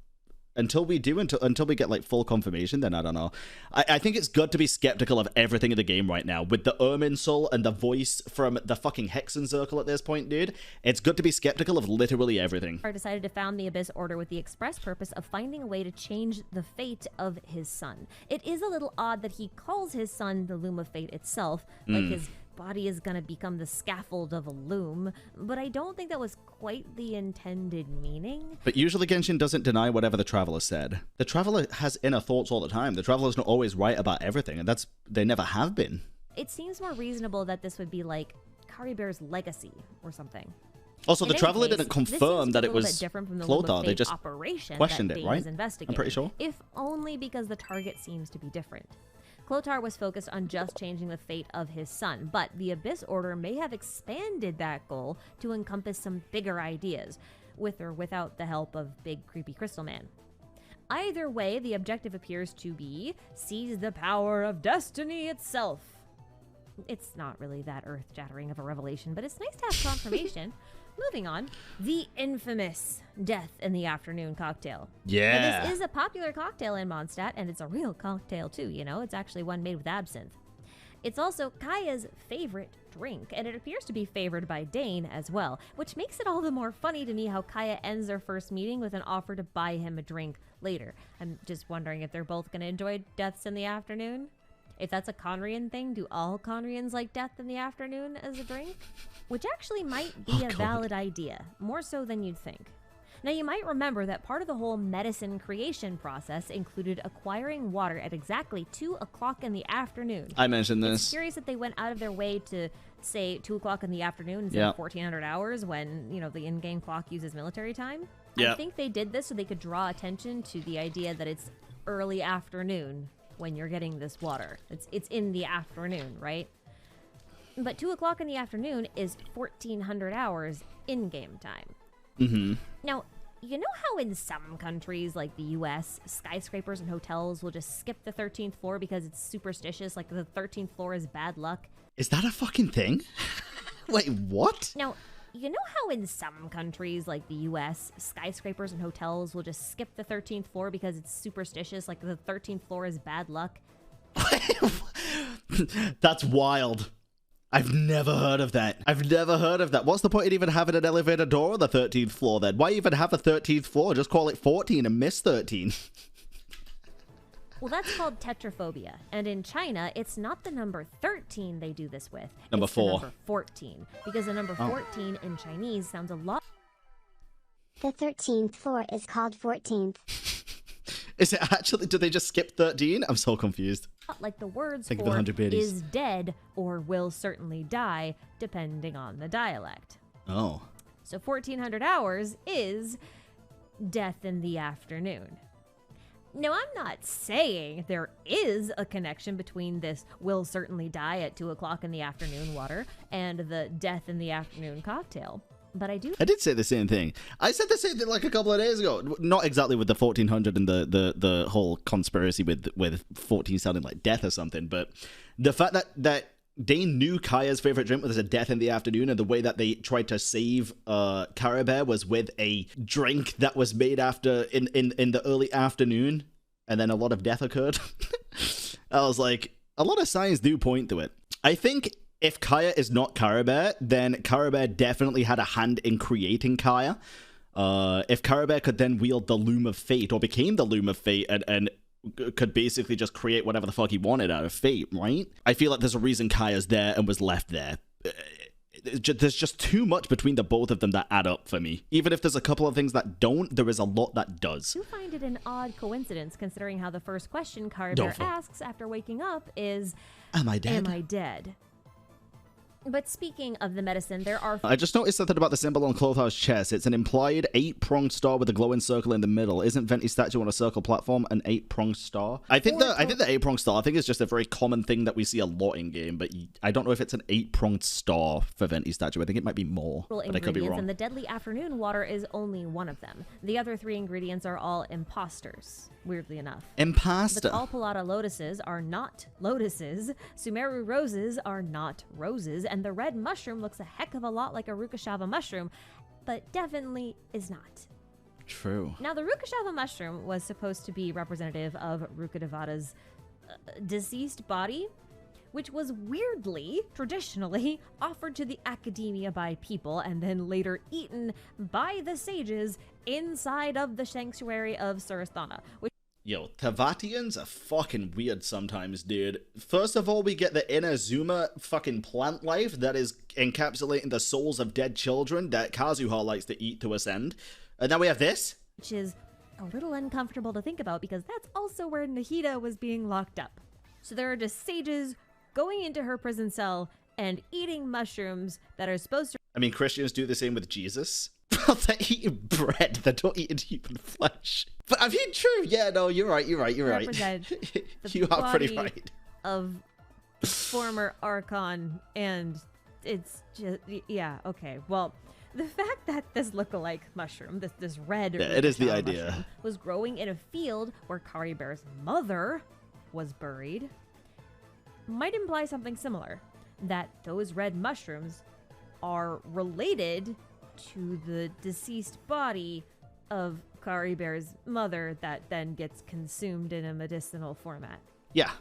Until we get like full confirmation, then I don't know. I think it's good to be skeptical of everything in the game right now. With the Ermin soul and the voice from the fucking Hexen Circle at this point, dude, it's good to be skeptical of literally everything. Decided to found the Abyss Order with the express purpose of finding a way to change the fate of his son. It is a little odd that he calls his son the Loom of Fate itself, like his body is gonna become the scaffold of a loom, but I don't think that was quite the intended meaning. But usually Genshin doesn't deny whatever the Traveler said. The Traveler has inner thoughts all the time. The Traveler's not always right about everything, and they never have been. It seems more reasonable that this would be like Caribert's legacy or something. Also, the Traveler didn't confirm that it was Clothar. They just questioned it, right? I'm pretty sure. If only because the target seems to be different. Clothar was focused on just changing the fate of his son, but the Abyss Order may have expanded that goal to encompass some bigger ideas, with or without the help of Big Creepy Crystal Man. Either way, the objective appears to be seize the power of destiny itself. It's not really that earth-shattering of a revelation, but it's nice to have confirmation. Moving on, the infamous Death in the Afternoon cocktail. Yeah. Now, this is a popular cocktail in Mondstadt, and it's a real cocktail too, you know? It's actually one made with absinthe. It's also Kaya's favorite drink, and it appears to be favored by Dane as well, which makes it all the more funny to me how Kaya ends their first meeting with an offer to buy him a drink later. I'm just wondering if they're both going to enjoy Deaths in the Afternoon. If that's a Conrian thing, do all Conrians like Death in the Afternoon as a drink? Which actually might be a valid idea, more so than you'd think. Now, you might remember that part of the whole medicine creation process included acquiring water at exactly 2 o'clock in the afternoon. I mentioned this. It's curious that they went out of their way to say 2 o'clock in the afternoon instead of 1400 hours when, you know, the in-game clock uses military time. I think they did this so they could draw attention to the idea that it's early afternoon when you're getting this water. It's in the afternoon, right? But 2 o'clock in the afternoon is 1400 hours in-game time. Mm-hmm. Now, you know how in some countries, like the US, skyscrapers and hotels will just skip the 13th floor because it's superstitious, like the 13th floor is bad luck? Is that a fucking thing? Wait, what? Now, you know how in some countries, like the US, skyscrapers and hotels will just skip the 13th floor because it's superstitious, like the 13th floor is bad luck? That's wild. I've never heard of that. What's the point in even having an elevator door on the 13th floor then? Why even have a 13th floor? Just call it 14 and miss 13. Well, that's called Tetraphobia. And in China, it's not the number 13 they do this with. Number 4. The number 14. Because the number 14 in Chinese sounds a lot The 13th floor is called 14th. Is it actually, did they just skip 13? I'm so confused. Like the words Think of for the 100 Biddies. is dead or will certainly die, depending on the dialect. Oh. So 1400 hours is death in the afternoon. Now, I'm not saying there is a connection between this will certainly die at 2 o'clock in the afternoon water and the death in the afternoon cocktail. But I did say the same thing. I said the same thing like a couple of days ago. Not exactly with the 1400 and the whole conspiracy with 14 sounding like death or something, but the fact that they knew Kaya's favorite drink was a death in the afternoon, and the way that they tried to save Caribert was with a drink that was made after in the early afternoon, and then a lot of death occurred. I was like, a lot of signs do point to it. I think if Kaya is not Caribert, then Caribert definitely had a hand in creating Kaya. If Caribert could then wield the Loom of Fate, or became the Loom of Fate, and could basically just create whatever the fuck he wanted out of fate, right? I feel like there's a reason Kaya's there and was left there. There's just too much between the both of them that add up for me. Even if there's a couple of things that don't, there is a lot that does. I do find it an odd coincidence, considering how the first question Caribert asks after waking up is, Am I dead? Am I dead? But speaking of the medicine, there are... I just noticed something about the symbol on Clothar's chest. It's an implied 8-pronged star with a glowing circle in the middle. Isn't Venti's statue on a circle platform an 8-pronged star? I think the 8-pronged star, I think it's just a very common thing that we see a lot in game, but I don't know if it's an 8-pronged star for Venti's statue. I think it might be more, but I could be wrong. And the deadly afternoon water is only one of them. The other 3 ingredients are all imposters, weirdly enough. Imposter. The Kalpalata lotuses are not lotuses. Sumeru roses are not roses. And the red mushroom looks a heck of a lot like a Rukashava mushroom, but definitely is not. True. Now, the Rukashava mushroom was supposed to be representative of Rukadevada's deceased body, which was weirdly, traditionally, offered to the academia by people and then later eaten by the sages inside of the sanctuary of Surasthana. Yo, Tavatians are fucking weird sometimes, dude. First of all, we get the Inazuma fucking plant life that is encapsulating the souls of dead children that Kazuha likes to eat to ascend. And then we have this. Which is a little uncomfortable to think about because that's also where Nahida was being locked up. So there are just sages going into her prison cell and eating mushrooms that are supposed to... I mean, Christians do the same with Jesus. They're eating bread. They're not eating human flesh. But I mean, true. Yeah, no, you're right. You are pretty right. Of former Archon, and it's just... Yeah, okay. Well, the fact that this lookalike mushroom, this red... Yeah, it is the idea. ...was growing in a field where Caribert's mother was buried might imply something similar. That those red mushrooms are related to the deceased body of Caribert's mother that then gets consumed in a medicinal format. Yeah.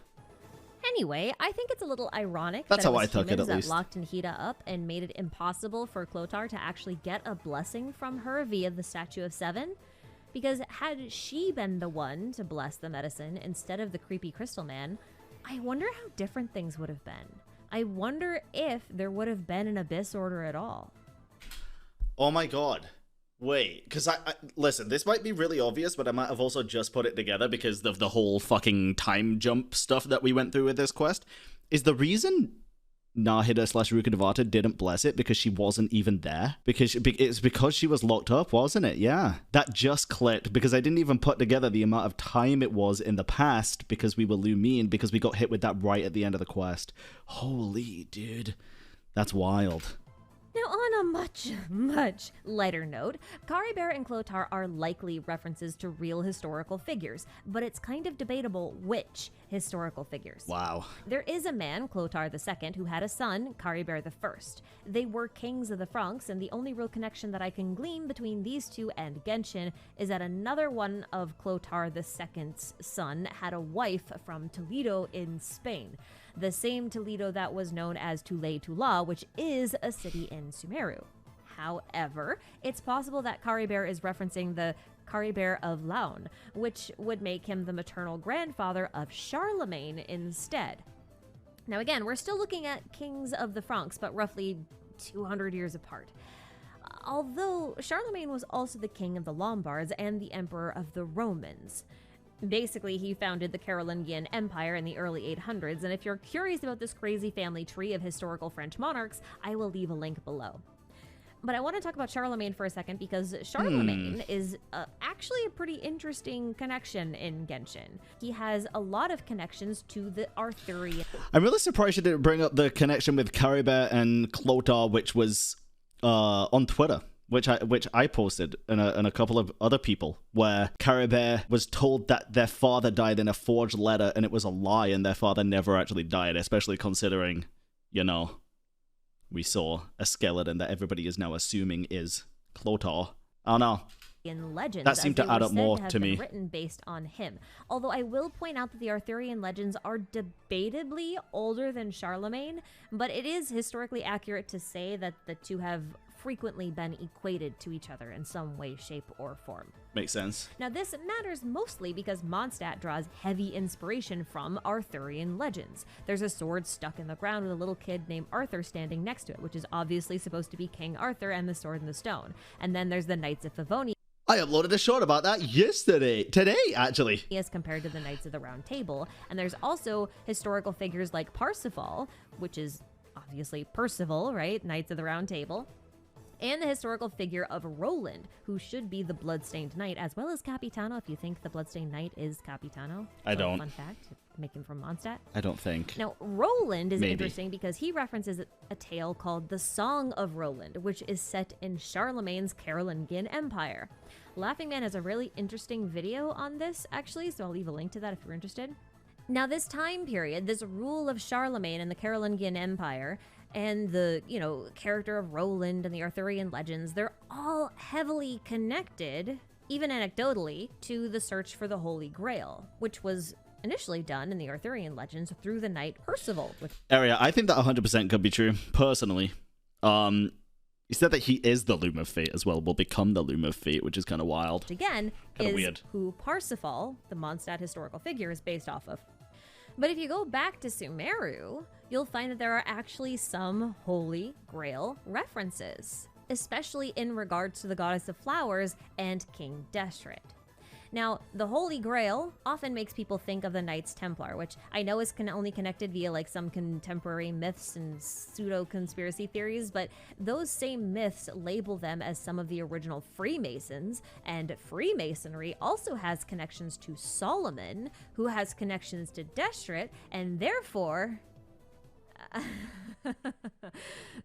Anyway, I think it's a little ironic That's that how it was I took it, at that least. locked Nahida up and made it impossible for Clothar to actually get a blessing from her via the Statue of Seven. Because had she been the one to bless the medicine instead of the creepy crystal man, I wonder how different things would have been. I wonder if there would have been an Abyss Order at all. Oh my god. Wait, because I listen, this might be really obvious, but I might have also just put it together because of the whole fucking time jump stuff that we went through with this quest. Is the reason Nahida/Rukadevata didn't bless it because she wasn't even there? It's because she was locked up, wasn't it? Yeah. That just clicked because I didn't even put together the amount of time it was in the past because we were Lumine, because we got hit with that right at the end of the quest. Holy dude. That's wild. Now, on a much, much lighter note, Caribert and Clothar are likely references to real historical figures, but it's kind of debatable which historical figures. Wow. There is a man, Clothar II, who had a son, Caribert I. They were kings of the Franks, and the only real connection that I can glean between these two and Genshin is that another one of Clothar II's son had a wife from Toledo in Spain. The same Toledo that was known as Tulay Tula, which is a city in Sumeru. However, it's possible that Caribert is referencing the Caribert of Laon, which would make him the maternal grandfather of Charlemagne instead. Now again, we're still looking at kings of the Franks, but roughly 200 years apart. Although Charlemagne was also the king of the Lombards and the emperor of the Romans. Basically, he founded the Carolingian Empire in the early 800s, and if you're curious about this crazy family tree of historical French monarchs, I will leave a link below. But I want to talk about Charlemagne for a second because Charlemagne is actually a pretty interesting connection in Genshin. He has a lot of connections to the Arthurian. I'm really surprised you didn't bring up the connection with Caribert and Clotar, which was on Twitter. Which I posted and a couple of other people, where Caribert was told that their father died in a forged letter and it was a lie and their father never actually died, especially considering, you know, we saw a skeleton that everybody is now assuming is Clotar. I don't know. In legends, that seemed to add up more to me. Written based on him. Although I will point out that the Arthurian legends are debatably older than Charlemagne, but it is historically accurate to say that the two have frequently been equated to each other in some way, shape, or form. Makes sense. Now this matters mostly because Mondstadt draws heavy inspiration from Arthurian legends. There's a sword stuck in the ground with a little kid named Arthur standing next to it, which is obviously supposed to be King Arthur and the sword in the stone. And then there's the Knights of Favonius. I uploaded a short about that today actually. As compared to the Knights of the Round Table. And there's also historical figures like Parsifal, which is obviously Percival, right? Knights of the Round Table. And the historical figure of Roland, who should be the Bloodstained Knight, as well as Capitano, if you think the Bloodstained Knight is Capitano. I don't. Fun fact, make him from Mondstadt. I don't think. Now, Roland is interesting because he references a tale called The Song of Roland, which is set in Charlemagne's Carolingian Empire. Laughing Man has a really interesting video on this, actually, so I'll leave a link to that if you're interested. Now, this time period, this rule of Charlemagne in the Carolingian Empire, and the, character of Roland and the Arthurian legends, they're all heavily connected, even anecdotally, to the search for the Holy Grail, which was initially done in the Arthurian legends through the knight Percival. Area, I think that 100% could be true, personally. He said that he is the Loom of Fate as well, will become the Loom of Fate, which is kind of wild. Which again is weird. Who Parsifal, the Mondstadt historical figure, is based off of. But if you go back to Sumeru, you'll find that there are actually some Holy Grail references, especially in regards to the Goddess of Flowers and King Deshret. Now, the Holy Grail often makes people think of the Knights Templar, which I know is only connected via like some contemporary myths and pseudo-conspiracy theories, but those same myths label them as some of the original Freemasons, and Freemasonry also has connections to Solomon, who has connections to Deshret, and therefore...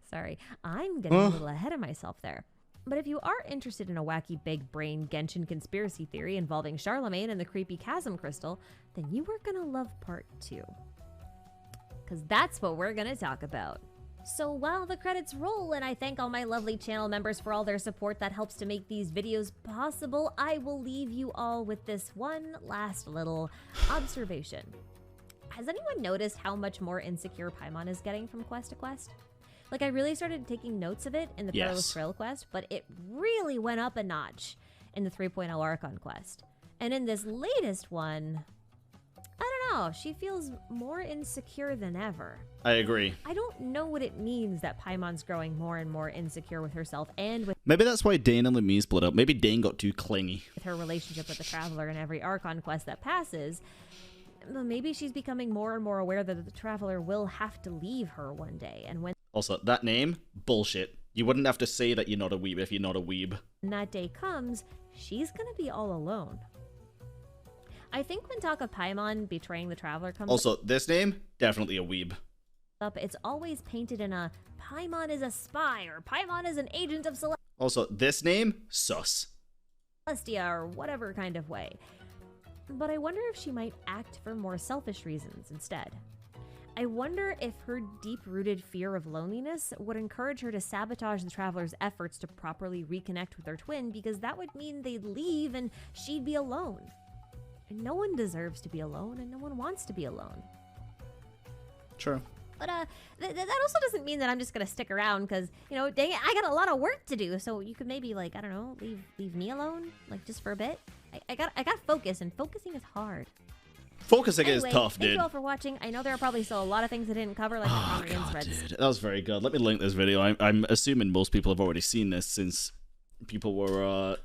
Sorry, I'm getting a little ahead of myself there. But if you are interested in a wacky big brain Genshin conspiracy theory involving Charlemagne and the creepy chasm crystal, then you are gonna love part 2. Because that's what we're gonna talk about. So while the credits roll and I thank all my lovely channel members for all their support that helps to make these videos possible, I will leave you all with this one last little observation. Has anyone noticed how much more insecure Paimon is getting from quest to quest? Like, I really started taking notes of it in the Perilous Trail quest, but it really went up a notch in the 3.0 Archon quest. And in this latest one, I don't know, she feels more insecure than ever. I agree. I don't know what it means that Paimon's growing more and more insecure with herself and with... Maybe that's why Dane and Lumi split up. Maybe Dane got too clingy. ...with her relationship with the Traveler in every Archon quest that passes. Maybe she's becoming more and more aware that the Traveler will have to leave her one day, and when... Also, that name? Bullshit. You wouldn't have to say that you're not a weeb if you're not a weeb. When that day comes, she's gonna be all alone. I think when talk of Paimon betraying the Traveler comes Also, this name? Definitely a weeb. up, it's always painted in a Paimon is a spy, or Paimon is an agent of Also, this name? Sus. Celestia, or whatever kind of way. But I wonder if she might act for more selfish reasons instead. I wonder if her deep-rooted fear of loneliness would encourage her to sabotage the Traveler's efforts to properly reconnect with her twin, because that would mean they'd leave and she'd be alone. And no one deserves to be alone, and no one wants to be alone. True. But that also doesn't mean that I'm just gonna stick around, because, dang it, I got a lot of work to do, so you could maybe, like, I don't know, leave me alone, like, just for a bit. I got focus, and focusing is hard. Focusing Anyway, is tough, thank dude. you all for watching. I know there are probably still a lot of things I didn't cover, like the Conrian threads. Dude, that was very good. Let me link this video. I'm assuming most people have already seen this since people were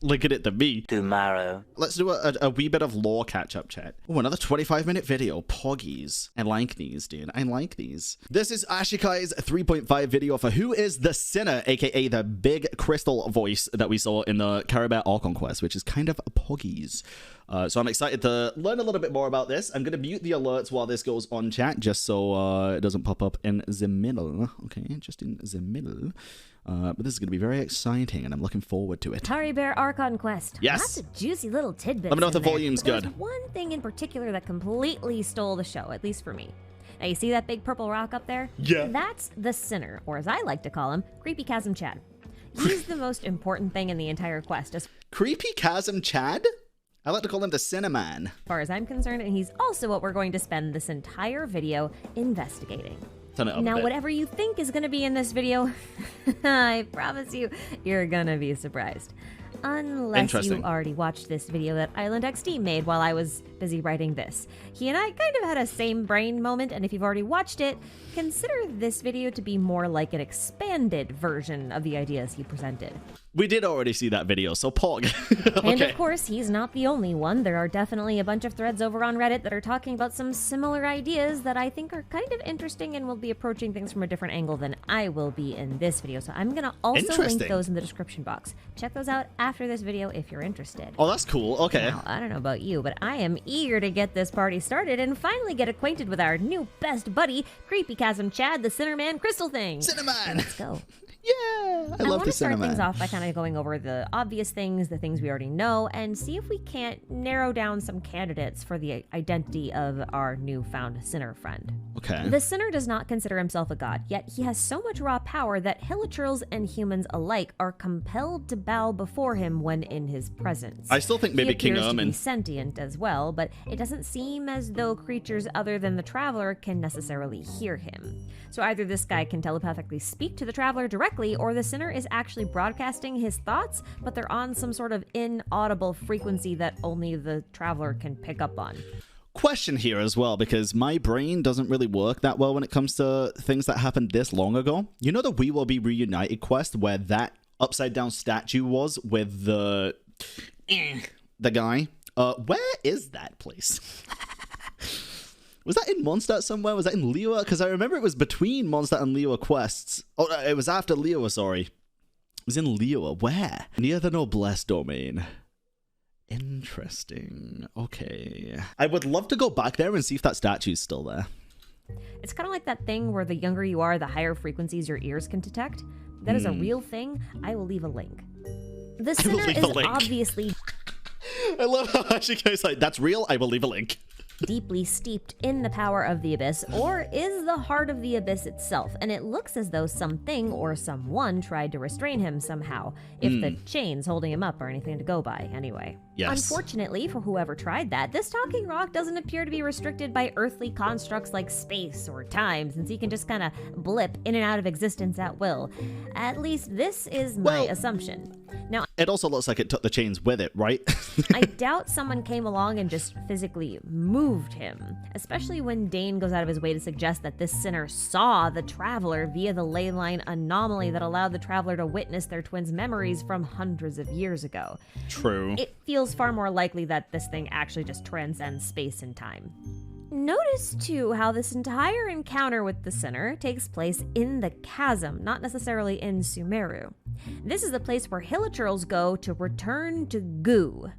linking it to me. Tomorrow. Let's do a wee bit of lore catch-up chat. Oh, another 25-minute video. Poggies. I like these, dude. I like these. This is Ashikai's 3.5 video for Who is the Sinner, aka the big crystal voice that we saw in the Caribert Archon quest, which is kind of poggies. So I'm excited to learn a little bit more about this. I'm going to mute the alerts while this goes on chat, just so it doesn't pop up in the middle. Okay, just in the middle. But this is going to be very exciting, and I'm looking forward to it. Caribert Archon quest. Yes. Lots of juicy little tidbits. Let me know if in the there, volume's but there's good. one thing in particular that completely stole the show, at least for me. Now, you see that big purple rock up there? Yeah. That's the Sinner, or as I like to call him, Creepy Chasm Chad. He's the most important thing in the entire quest, as Creepy Chasm Chad? I like to call him the Cinnamon. far as I'm concerned, and he's also what we're going to spend this entire video investigating. Turn it up a Now, bit. whatever you think is going to be in this video, I promise you, you're going to be surprised. Unless you Interesting. already watched this video that Island XD made while I was busy writing this. He and I kind of had a same brain moment, and if you've already watched it, consider this video to be more like an expanded version of the ideas he presented. We did already see that video, so Pog. And Okay. of course, he's not the only one. There are definitely a bunch of threads over on Reddit that are talking about some similar ideas that I think are kind of interesting and will be approaching things from a different angle than I will be in this video. So I'm going to also link Interesting. those in the description box. Check those out after this video if you're interested. Oh, that's cool. Okay. Now, I don't know about you, but I am eager to get this party started and finally get acquainted with our new best buddy, Creepy Chasm Chad, the Sinnerman Crystal Thing. Cinnamon. Let's go. Yeah, I I love want the to start Cinnamon. things off by kind of going over the obvious things, the things we already know, and see if we can't narrow down some candidates for the identity of our newfound sinner friend. Okay. The sinner does not consider himself a god, yet he has so much raw power that hilichurls and humans alike are compelled to bow before him when in his presence. I still think maybe he King appears to be Ermin. sentient as well, but it doesn't seem as though creatures other than the traveler can necessarily hear him. So either this guy can telepathically speak to the traveler directly, or the sinner is actually broadcasting his thoughts, but they're on some sort of inaudible frequency that only the traveler can pick up on. Question here as well, because my brain doesn't really work that well when it comes to things that happened this long ago. You know the We Will Be Reunited quest where that upside down statue was with the guy? Where is that place? Was that in Mondstadt somewhere? Was that in Liyue? Because I remember it was between Mondstadt and Liyue quests. Oh, it was after Liyue, sorry. It was in Liyue. Where? Near the Noblesse domain. Interesting. Okay. I would love to go back there and see if that statue's still there. It's kind of like that thing where the younger you are, the higher frequencies your ears can detect. That is a real thing. I will leave a link. The sinner leave is a link. obviously I love how Ashikai's like, that's real, I will leave a link. deeply steeped in the power of the abyss, or is the heart of the abyss itself, and it looks as though something or someone tried to restrain him somehow, if the chains holding him up are anything to go by, anyway. Yes. Unfortunately for whoever tried that, this talking rock doesn't appear to be restricted by earthly constructs like space or time, since he can just kind of blip in and out of existence at will. At least this is my assumption. Now, It also looks like it took the chains with it, right? I doubt someone came along and just physically moved him, especially when Dane goes out of his way to suggest that this sinner saw the traveler via the ley line anomaly that allowed the traveler to witness their twins' memories from hundreds of years ago. True. It feels far more likely that this thing actually just transcends space and time. Notice, too, how this entire encounter with the sinner takes place in the chasm, not necessarily in Sumeru. This is the place where hilichurls go to return to goo,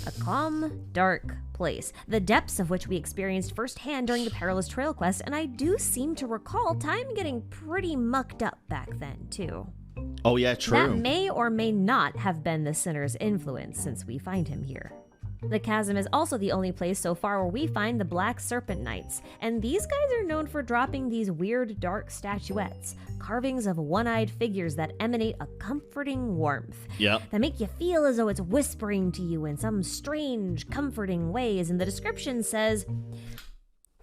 a calm, dark place, the depths of which we experienced firsthand during the Perilous Trail quest, and I do seem to recall time getting pretty mucked up back then, too. Oh yeah, true. That may or may not have been the sinner's influence, since we find him here. The chasm is also the only place so far where we find the Black Serpent Knights, and these guys are known for dropping these weird dark statuettes, carvings of one-eyed figures that emanate a comforting warmth. Yep. That make you feel as though it's whispering to you in some strange, comforting ways, and the description says,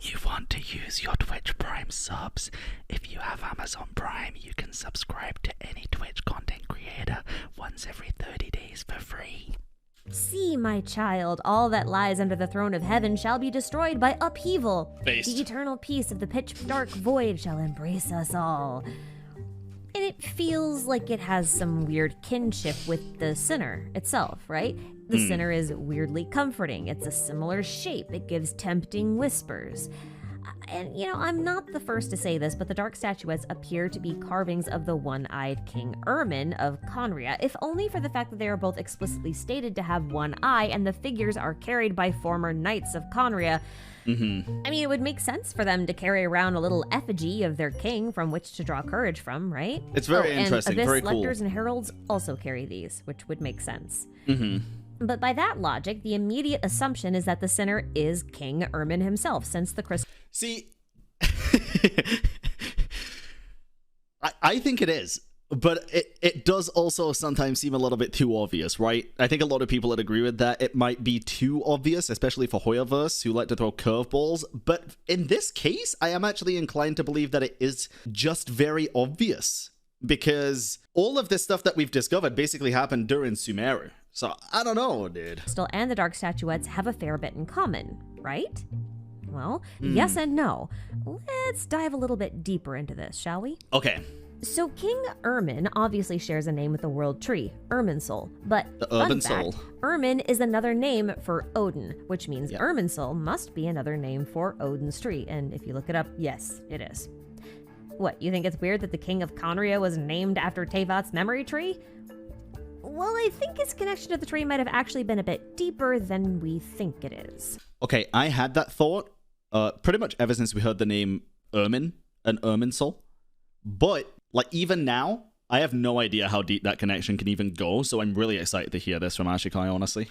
You want to use your Twitch Prime subs? If you have Amazon Prime, you can subscribe to any Twitch content creator once every 30 days for free. See, my child, all that lies under the throne of heaven shall be destroyed by upheaval. Based. The eternal peace of the pitch-dark void shall embrace us all. And it feels like it has some weird kinship with the sinner itself, right? The sinner is weirdly comforting. It's a similar shape. It gives tempting whispers. And, I'm not the first to say this, but the dark statuettes appear to be carvings of the one-eyed King Ermin of Conria, if only for the fact that they are both explicitly stated to have one eye, and the figures are carried by former knights of Conria. Mm-hmm. I mean, it would make sense for them to carry around a little effigy of their king from which to draw courage from, right? It's very interesting, and very Abyss cool. lectors and heralds also carry these, which would make sense. Mm-hmm. But by that logic, the immediate assumption is that the sinner is King Ermin himself, since the crystal... See, I think it is, but it does also sometimes seem a little bit too obvious, right? I think a lot of people would agree with that. It might be too obvious, especially for Hoyoverse, who like to throw curveballs. But in this case, I am actually inclined to believe that it is just very obvious, because all of this stuff that we've discovered basically happened during Sumeru. So I don't know, dude. Crystal and the dark statuettes have a fair bit in common, right? Well, yes and no. Let's dive a little bit deeper into this, shall we? Okay. So King Ermin obviously shares a name with the world tree, Irminsul, but The fun Urban fact, Soul. Ermin is another name for Odin, which means Yep. Irminsul must be another name for Odin's tree, and if you look it up, yes, it is. What, you think it's weird that the king of Conria was named after Tevat's memory tree? Well, I think his connection to the tree might have actually been a bit deeper than we think it is. Okay, I had that thought pretty much ever since we heard the name Ermin and Irminsul. But, like, even now, I have no idea how deep that connection can even go, so I'm really excited to hear this from Ashikai, honestly.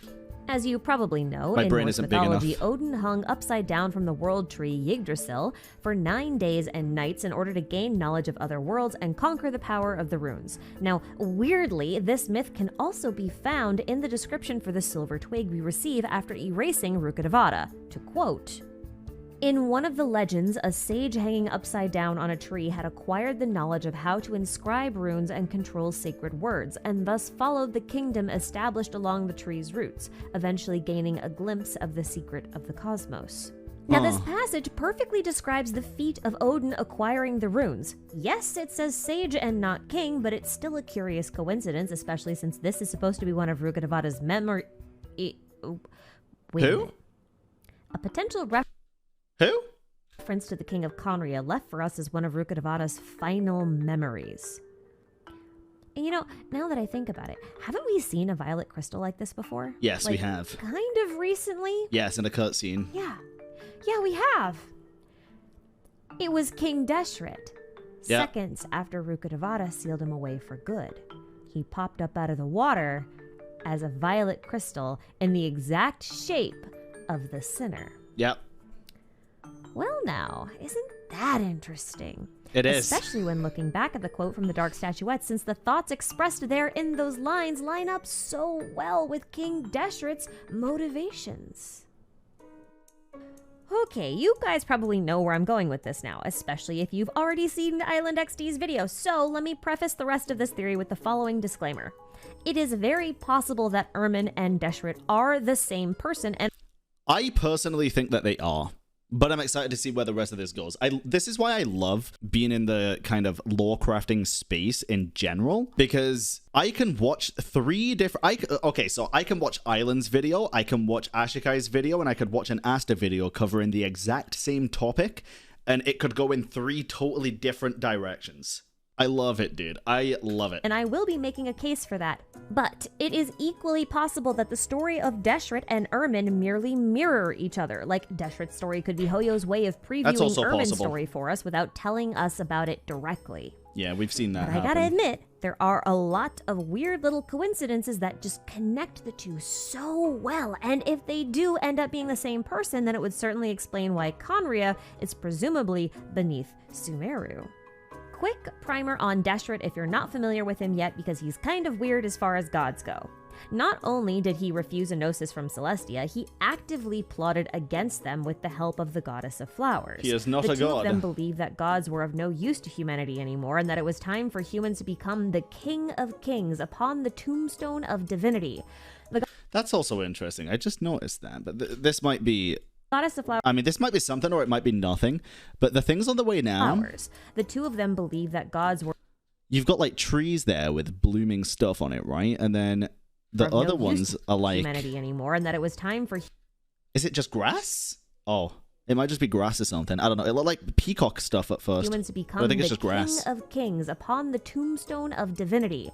As you probably know, My in brain Norse isn't big mythology, enough. Odin hung upside down from the world tree Yggdrasil for 9 days and nights in order to gain knowledge of other worlds and conquer the power of the runes. Now, weirdly, this myth can also be found in the description for the silver twig we receive after erasing Rukkhadevata. To quote, in one of the legends, a sage hanging upside down on a tree had acquired the knowledge of how to inscribe runes and control sacred words, and thus followed the kingdom established along the tree's roots, eventually gaining a glimpse of the secret of the cosmos. Now, this passage perfectly describes the feat of Odin acquiring the runes. Yes, it says sage and not king, but it's still a curious coincidence, especially since this is supposed to be one of Rukkhadevata's memory... Wait a minute. A potential Who? reference to the king of Conria left for us as one of Rukkhadevata's final memories. And now that I think about it, haven't we seen a violet crystal like this before? Yes, we have. Kind of recently? Yes, in a cutscene. Yeah, we have. It was King Deshret. Yeah. Seconds after Rukkhadevata sealed him away for good. He popped up out of the water as a violet crystal in the exact shape of the sinner. Yep. Well now, isn't that interesting? It is. Especially when looking back at the quote from the Dark Statuette, since the thoughts expressed there in those lines line up so well with King Deshret's motivations. Okay, you guys probably know where I'm going with this now, especially if you've already seen Island XD's video, so let me preface the rest of this theory with the following disclaimer. It is very possible that Ermin and Deshret are the same person, and I personally think that they are. But I'm excited to see where the rest of this goes. This is why I love being in the kind of lore crafting space in general, because I can watch three different... so I can watch Island's video, I can watch Ashikai's video, and I could watch an Asta video covering the exact same topic, and it could go in three totally different directions. I love it, dude. I love it. And I will be making a case for that. But it is equally possible that the story of Deshret and Ermin merely mirror each other. Like, Deshret's story could be Hoyo's way of previewing also Ermin's possible. story for us without telling us about it directly. Yeah, we've seen that But happen. I gotta admit, there are a lot of weird little coincidences that just connect the two so well. And if they do end up being the same person, then it would certainly explain why Conria is presumably beneath Sumeru. Quick primer on Deshret if you're not familiar with him yet, because he's kind of weird as far as gods go. Not only did he refuse a gnosis from Celestia, he actively plotted against them with the help of the goddess of flowers. He is not the a two god. of them believed that gods were of no use to humanity anymore, and that it was time for humans to become the king of kings upon the tombstone of divinity. That That's also interesting. I just noticed that, but this might be... Goddess of Flowers. I mean, this might be something or it might be nothing, but the things on the way now... The two of them believe that gods were... You've got, like, trees there with blooming stuff on it, right? And then the other ones are like... humanity anymore, and that it was time for... Is it just grass? Oh, it might just be grass or something. I don't know. It looked like peacock stuff at first. Humans to become I think it's the just grass. king of kings upon the tombstone of divinity.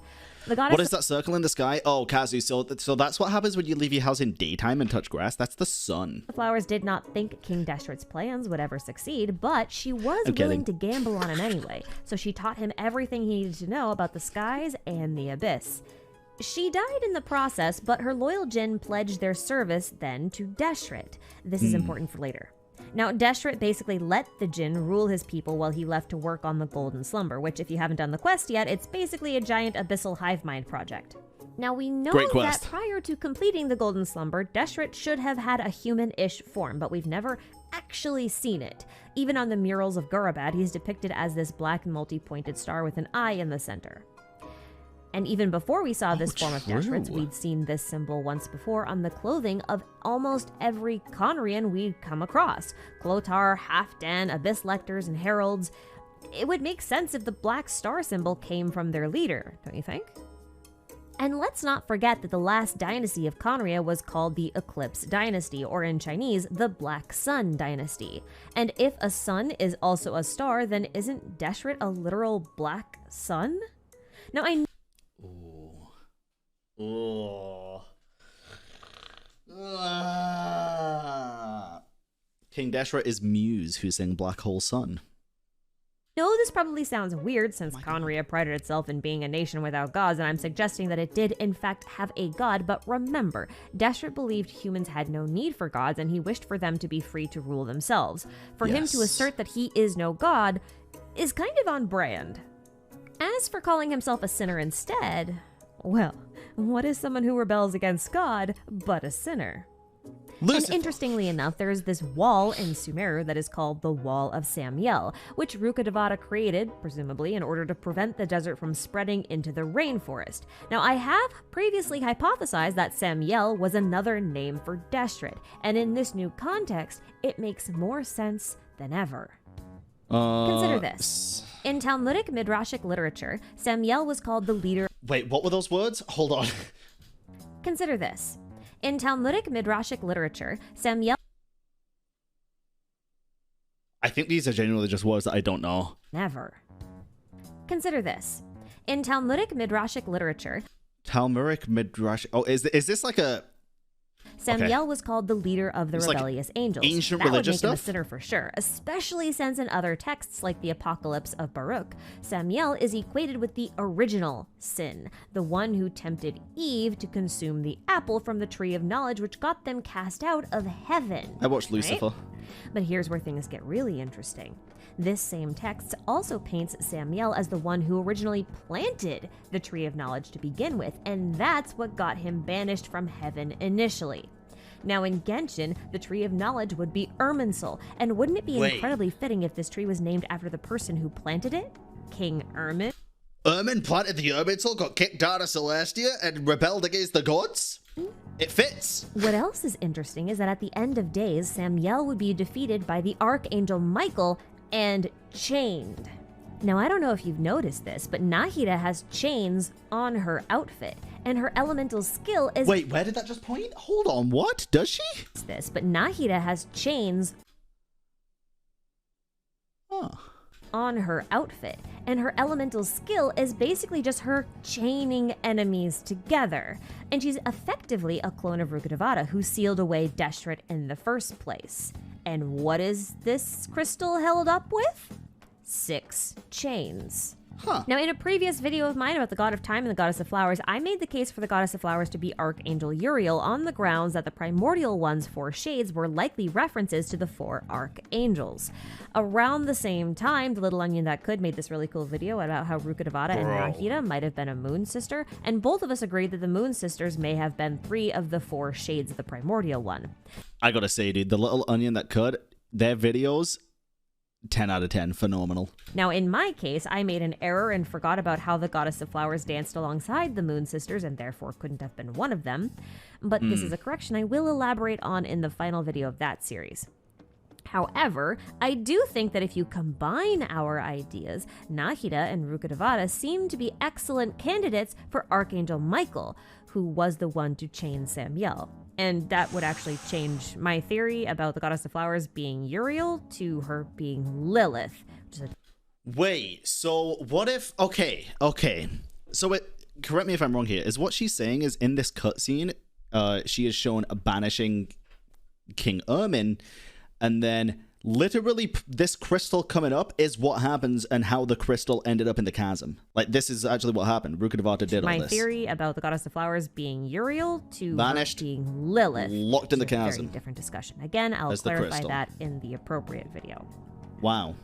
The goddess What is that circle in the sky? Oh, Kazu, so that's what happens when you leave your house in daytime and touch grass? That's the sun. The Flowers did not think King Deshret's plans would ever succeed, but she was willing to gamble on him anyway, so she taught him everything he needed to know about the skies and the abyss. She died in the process, but her loyal Jinn pledged their service then to Deshret. This is important for later. Now, Deshret basically let the Jinn rule his people while he left to work on the Golden Slumber, which, if you haven't done the quest yet, it's basically a giant abyssal hive mind project. Now, we know that prior to completing the Golden Slumber, Deshret should have had a human-ish form, but we've never actually seen it. Even on the murals of Gurabad, he's depicted as this black multi-pointed star with an eye in the center. And even before we saw this form of Deshret's, we'd seen this symbol once before on the clothing of almost every Conrian we'd come across. Clothar, Halfdan, Abyss Lectors, and Heralds. It would make sense if the black star symbol came from their leader, don't you think? And let's not forget that the last dynasty of Conria was called the Eclipse Dynasty, or in Chinese, the Black Sun Dynasty. And if a sun is also a star, then isn't Deshret a literal black sun? Now, I King Deshret is Muse, who sang Black Hole Sun. know this probably sounds weird since Conria prided itself in being a nation without gods, and I'm suggesting that it did in fact have a god, but remember, Deshret believed humans had no need for gods and he wished for them to be free to rule themselves. For him to assert that he is no god is kind of on brand. As for calling himself a sinner instead, well, what is someone who rebels against God but a sinner? Lucifer. And interestingly enough, there is this wall in Sumeru that is called the Wall of Samiel, which Rukkhadevata created, presumably, in order to prevent the desert from spreading into the rainforest. Now, I have previously hypothesized that Samiel was another name for Deshret, and in this new context, it makes more sense than ever. Consider this. In Talmudic Midrashic literature, Samiel was called the leader... Wait, what were those words? Hold on. Consider this. In Talmudic Midrashic literature, Samiel... I think these are genuinely just words that I don't know. Never. Consider this. In Talmudic Midrashic literature... Talmudic Midrash... Oh, is this like a... Samiel was called the leader of the rebellious angels. Ancient that would religious make him a stuff? sinner for sure, especially since in other texts like the Apocalypse of Baruch, Samiel is equated with the original sin, the one who tempted Eve to consume the apple from the tree of knowledge, which got them cast out of heaven. I watched Lucifer. Right? But here's where things get really interesting. This same text also paints Samiel as the one who originally planted the Tree of Knowledge to begin with, and that's what got him banished from heaven initially. Now in Genshin, the Tree of Knowledge would be Irminsul, and wouldn't it be incredibly fitting if this tree was named after the person who planted it? King Irmin? Irmin planted the Irminsul, got kicked out of Celestia, and rebelled against the gods? It fits. What else is interesting is that at the end of days, Samiel would be defeated by the Archangel Michael and chained. Now, I don't know if you've noticed this, but Nahida has chains on her outfit, and her elemental skill is... Wait, where did that just point? Hold on, what? Does she? This, but Nahida has chains on her outfit, and her elemental skill is basically just her chaining enemies together. And she's effectively a clone of Rukkhadevata, who sealed away Deshret in the first place. And what is this crystal held up with? 6 chains. Now, in a previous video of mine about the God of Time and the Goddess of Flowers, I made the case for the Goddess of Flowers to be Archangel Uriel on the grounds that the primordial one's 4 shades were likely references to the 4 archangels. Around the same time, the Little Onion That Could made this really cool video about how Rukkhadevata and Nahida might have been a moon sister, and both of us agreed that the moon sisters may have been 3 of the 4 shades of the primordial one. I gotta say, dude, the Little Onion That Could, their videos... 10 out of 10. Phenomenal. Now, in my case, I made an error and forgot about how the goddess of flowers danced alongside the Moon Sisters and therefore couldn't have been one of them. But this is a correction I will elaborate on in the final video of that series. However, I do think that if you combine our ideas, Nahida and Rukkhadevata seem to be excellent candidates for Archangel Michael, who was the one to chain Samiel. And that would actually change my theory about the goddess of flowers being Uriel to her being Lilith. Wait, so what if... Okay. So correct me if I'm wrong here. Is what she's saying is in this cutscene, she is shown banishing King Ermin, and then literally this crystal coming up is what happens and how the crystal ended up in the chasm. Like, this is actually what happened. Rukkhadevata did all this. My theory about the goddess of flowers being Uriel to vanished, her being Lilith. Locked in the chasm. A very different discussion. Again, I'll clarify that in the appropriate video. Wow.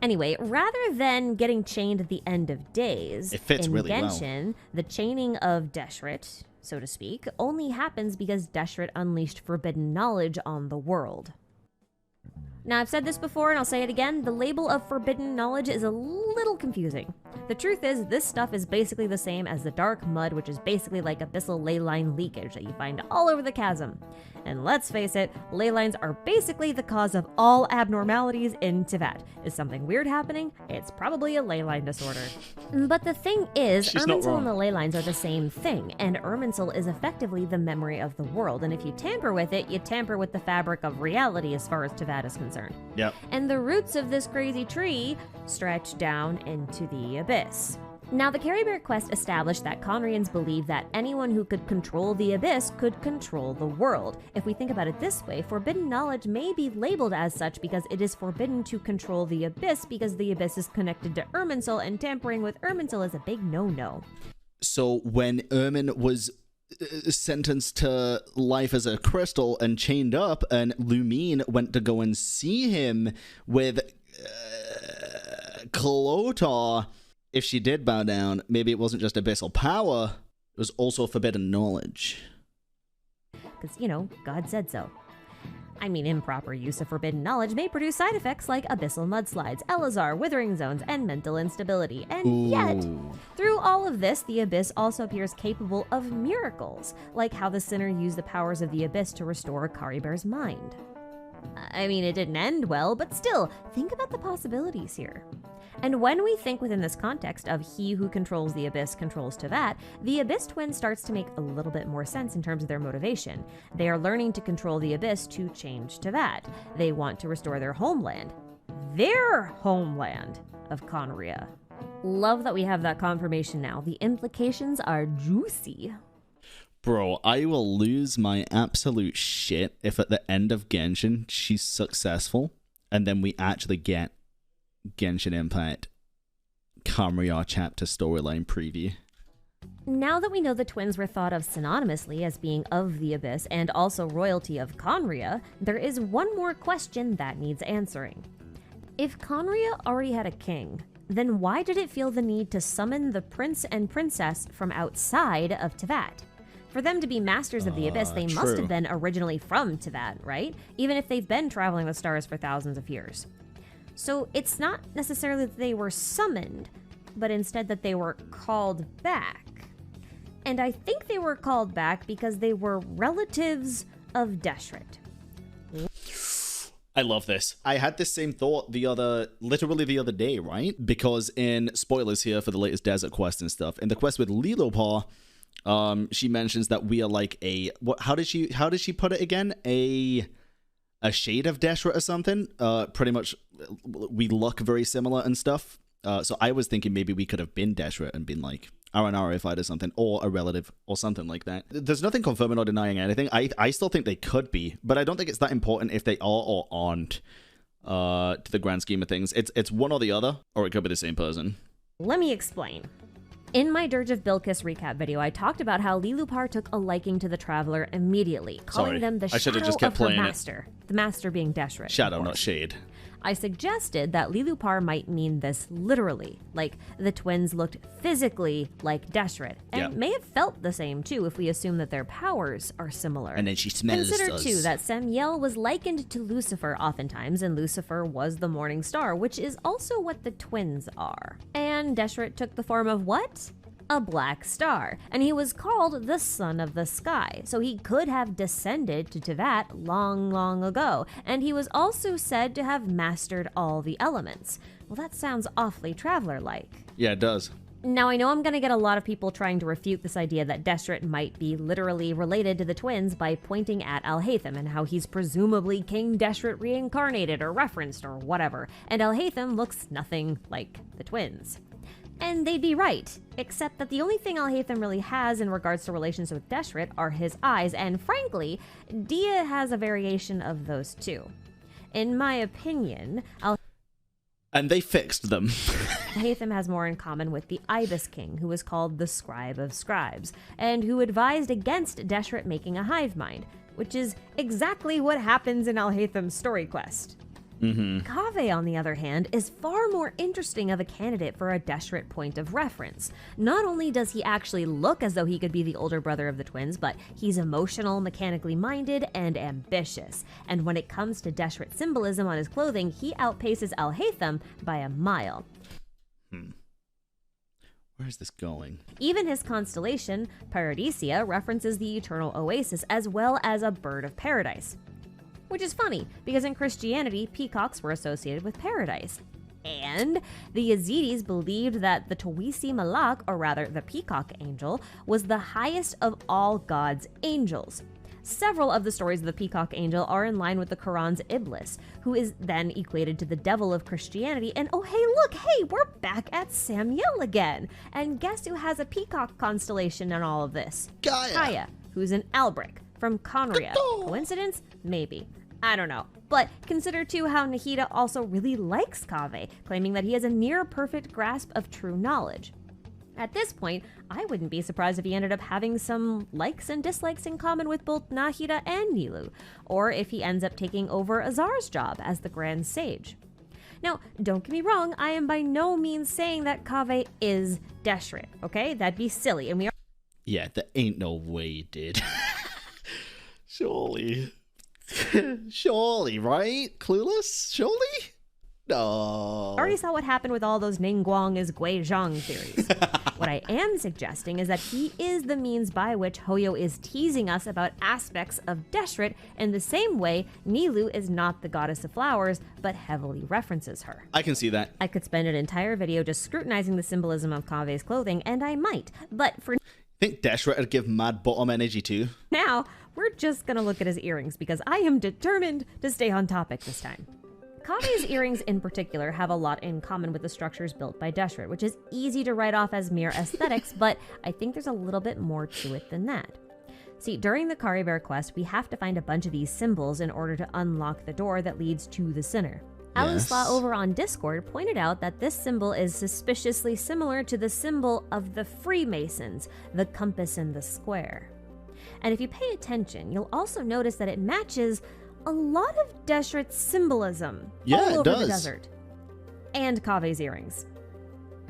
Anyway, rather than getting chained at the end of days, it fits in really Genshin, well. The chaining of Deshret, so to speak, only happens because Deshret unleashed forbidden knowledge on the world. Now, I've said this before and I'll say it again, the label of forbidden knowledge is a little confusing. The truth is, this stuff is basically the same as the dark mud, which is basically like abyssal ley line leakage that you find all over the chasm. And let's face it, ley lines are basically the cause of all abnormalities in Teyvat. Is something weird happening? It's probably a ley line disorder. But the thing is, Irminsul and the ley lines are the same thing, and Irminsul is effectively the memory of the world, and if you tamper with it, you tamper with the fabric of reality as far as Teyvat is concerned. Yep. And the roots of this crazy tree stretch down into the abyss. Now, the Caribert quest established that Conrians believe that anyone who could control the abyss could control the world. If we think about it this way, forbidden knowledge may be labeled as such because it is forbidden to control the abyss because the abyss is connected to Irminsul, and tampering with Irminsul is a big no-no. So when Ermin was sentenced to life as a crystal and chained up, and Lumine went to go and see him with Clotar, if she did bow down, maybe it wasn't just abyssal power, it was also forbidden knowledge. Because, you know, God said so. I mean, improper use of forbidden knowledge may produce side effects like abyssal mudslides, Elazar, withering zones, and mental instability. And yet, through all of this, the abyss also appears capable of miracles, like how the sinner used the powers of the abyss to restore Caribert's mind. I mean, it didn't end well, but still, think about the possibilities here. And when we think within this context of he who controls the abyss controls Teyvat, the abyss twins starts to make a little bit more sense in terms of their motivation. They are learning to control the abyss to change Teyvat. They want to restore their homeland. Their homeland of Conria. Love that we have that confirmation now. The implications are juicy. Bro, I will lose my absolute shit if at the end of Genshin she's successful and then we actually get Genshin Impact Conria chapter storyline preview. Now that we know the twins were thought of synonymously as being of the abyss and also royalty of Conria, there is one more question that needs answering. If Conria already had a king, then why did it feel the need to summon the prince and princess from outside of Teyvat? For them to be masters of the abyss, they must have been originally from Teyvat, right? Even if they've been traveling the stars for thousands of years. So it's not necessarily that they were summoned, but instead that they were called back. And I think they were called back because they were relatives of Deshret. I love this. I had this same thought literally the other day, right? Because in spoilers here for the latest desert quest and stuff, in the quest with Lilopar, she mentions that we are like how did she put it again? A shade of Deshret or something. Pretty much we look very similar and stuff. So I was thinking maybe we could have been Deshret and been like RNRified or something, or a relative or something like that. There's nothing confirming or denying anything. I still think they could be, but I don't think it's that important if they are or aren't to the grand scheme of things. It's one or the other, or it could be the same person. Let me explain. In my Dirge of Bilquis recap video, I talked about how Lilupar took a liking to the Traveler immediately, calling them the shadow of her master. The master being Deshret. Shadow, not shade. I suggested that Lilupar might mean this literally, like the twins looked physically like Deshret, and may have felt the same too if we assume that their powers are similar. And then she smells Consider us. too that Samiel was likened to Lucifer oftentimes, and Lucifer was the morning star, which is also what the twins are. And Deshret took the form of what? A black star, and he was called the Son of the Sky, so he could have descended to Tevat long, long ago, and he was also said to have mastered all the elements. Well, that sounds awfully Traveler-like. Yeah, it does. Now, I know I'm going to get a lot of people trying to refute this idea that Deshret might be literally related to the twins by pointing at Alhaitham and how he's presumably King Deshret reincarnated or referenced or whatever, and Alhaitham looks nothing like the twins. And they'd be right, except that the only thing Alhaitham really has in regards to relations with Deshret are his eyes, and frankly, Dia has a variation of those too. In my opinion, And they fixed them. Alhaitham has more in common with the Ibis King, who was called the Scribe of Scribes, and who advised against Deshret making a hive mind, which is exactly what happens in Alhaitham's story quest. Kaveh, on the other hand, is far more interesting of a candidate for a Deshret point of reference. Not only does he actually look as though he could be the older brother of the twins, but he's emotional, mechanically minded, and ambitious. And when it comes to Deshret symbolism on his clothing, he outpaces Alhaitham by a mile. Where is this going? Even his constellation, Paradisia, references the eternal oasis as well as a bird of paradise. Which is funny, because in Christianity, peacocks were associated with paradise. And the Yazidis believed that the Tawisi Malak, or rather the peacock angel, was the highest of all God's angels. Several of the stories of the peacock angel are in line with the Quran's Iblis, who is then equated to the devil of Christianity. And oh hey look, hey, we're back at Samiel again! And guess who has a peacock constellation in all of this? Gaia. Who's an Albric from Conria. Coincidence? Maybe. I don't know. But consider too how Nahida also really likes Kaveh, claiming that he has a near perfect grasp of true knowledge. At this point, I wouldn't be surprised if he ended up having some likes and dislikes in common with both Nahida and Nilou, or if he ends up taking over Azar's job as the Grand Sage. Now, don't get me wrong, I am by no means saying that Kaveh is Deshret, okay? That'd be silly, and we are— Yeah, there ain't no way he did. Surely. Surely, right? Clueless? Surely? No. already saw what happened with all those Ningguang is Guizhang theories. What I am suggesting is that he is the means by which Hoyo is teasing us about aspects of Deshret in the same way Nilou is not the goddess of flowers, but heavily references her. I can see that. I could spend an entire video just scrutinizing the symbolism of Kaveh's clothing, and I might, but for Think Deshret would give mad bottom energy too. now, we're just gonna look at his earrings because I am determined to stay on topic this time. Kaveh's earrings in particular have a lot in common with the structures built by Deshret, which is easy to write off as mere aesthetics, but I think there's a little bit more to it than that. See, during the Caribert quest, we have to find a bunch of these symbols in order to unlock the door that leads to the center. Yes. Alusla over on Discord pointed out that this symbol is suspiciously similar to the symbol of the Freemasons, the compass and the square. And if you pay attention, you'll also notice that it matches a lot of Deshret's symbolism all over the desert. And Kaveh's earrings.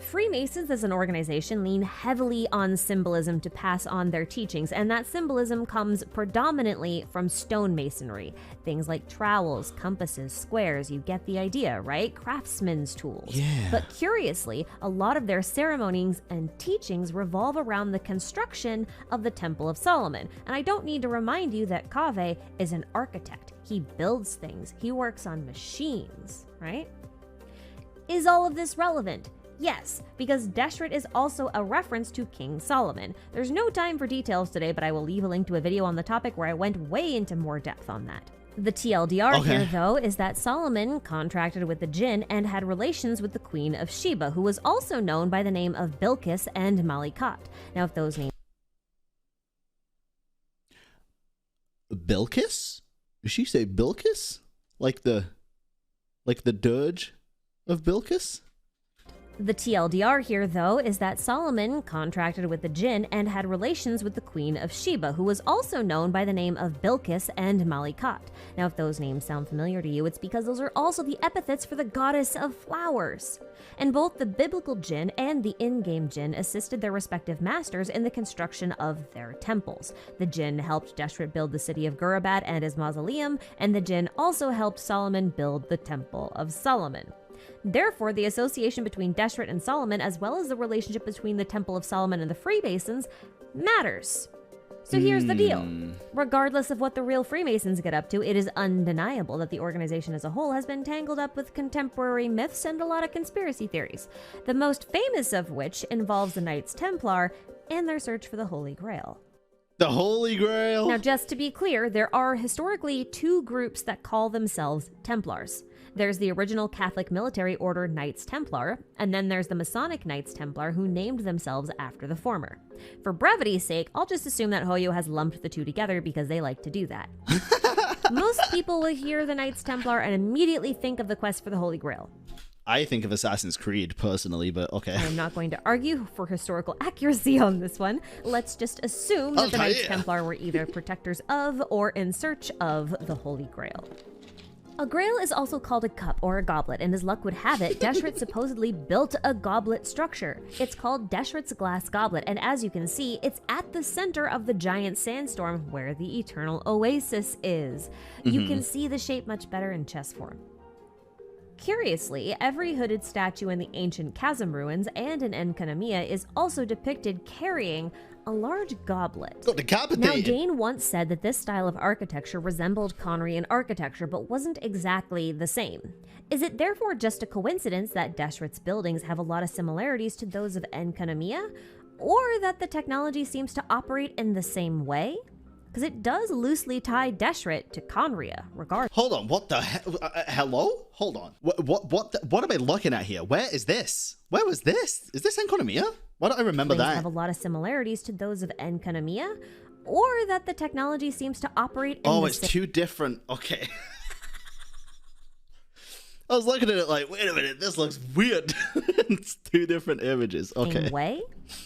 Freemasons as an organization lean heavily on symbolism to pass on their teachings, and that symbolism comes predominantly from stonemasonry. Things like trowels, compasses, squares, you get the idea, right? Craftsmen's tools. Yeah. But curiously, a lot of their ceremonies and teachings revolve around the construction of the Temple of Solomon. And I don't need to remind you that Kaveh is an architect. He builds things. He works on machines, right? Is all of this relevant? Yes, because Deshret is also a reference to King Solomon. There's no time for details today, but I will leave a link to a video on the topic where I went way into more depth on that. The TLDR here, though, is that Solomon contracted with the Jinn and had relations with the Queen of Sheba, who was also known by the name of Bilqis and Malikat. Now, if those names... Bilqis? Did she say Bilqis? Like the dirge of Bilqis? The TLDR here, though, is that Solomon contracted with the Jinn and had relations with the Queen of Sheba, who was also known by the name of Bilqis and Malikat. Now, if those names sound familiar to you, it's because those are also the epithets for the goddess of flowers. And both the biblical Jinn and the in-game Jinn assisted their respective masters in the construction of their temples. The Jinn helped Deshret build the city of Gurabat and his mausoleum, and the Jinn also helped Solomon build the Temple of Solomon. Therefore, the association between Deshret and Solomon, as well as the relationship between the Temple of Solomon and the Freemasons, matters. So here's the deal. Regardless of what the real Freemasons get up to, it is undeniable that the organization as a whole has been tangled up with contemporary myths and a lot of conspiracy theories, the most famous of which involves the Knights Templar and their search for the Holy Grail. The Holy Grail! Now, just to be clear, there are historically two groups that call themselves Templars. There's the original Catholic military order Knights Templar, and then there's the Masonic Knights Templar who named themselves after the former. For brevity's sake, I'll just assume that Hoyo has lumped the two together because they like to do that. Most people will hear the Knights Templar and immediately think of the quest for the Holy Grail. I think of Assassin's Creed personally, but okay. I'm not going to argue for historical accuracy on this one. Let's just assume that the Knights Templar were either protectors of or in search of the Holy Grail. A grail is also called a cup or a goblet, and as luck would have it, Deshret supposedly built a goblet structure. It's called Deshret's Glass Goblet, and as you can see, it's at the center of the giant sandstorm where the Eternal Oasis is. You can see the shape much better in chess form. Curiously, every hooded statue in the ancient chasm ruins and in Enkanomiya is also depicted carrying a large goblet. Got decapitated. Now, Dane once said that this style of architecture resembled Conrian architecture, but wasn't exactly the same. Is it therefore just a coincidence that Deshret's buildings have a lot of similarities to those of Enkanomiya? Or that the technology seems to operate in the same way? Because it does loosely tie Deshret to Conria, regardless. Hold on, what the hell? Hello? Hold on. What am I looking at here? Where is this? Where was this? Is this Enkanomiya? Why don't I remember that? Have a lot of similarities to those of Enkanomiya, or that the technology seems to operate in it's two different. Okay. I was looking at it like, wait a minute, this looks weird. It's two different images. Okay. Same way?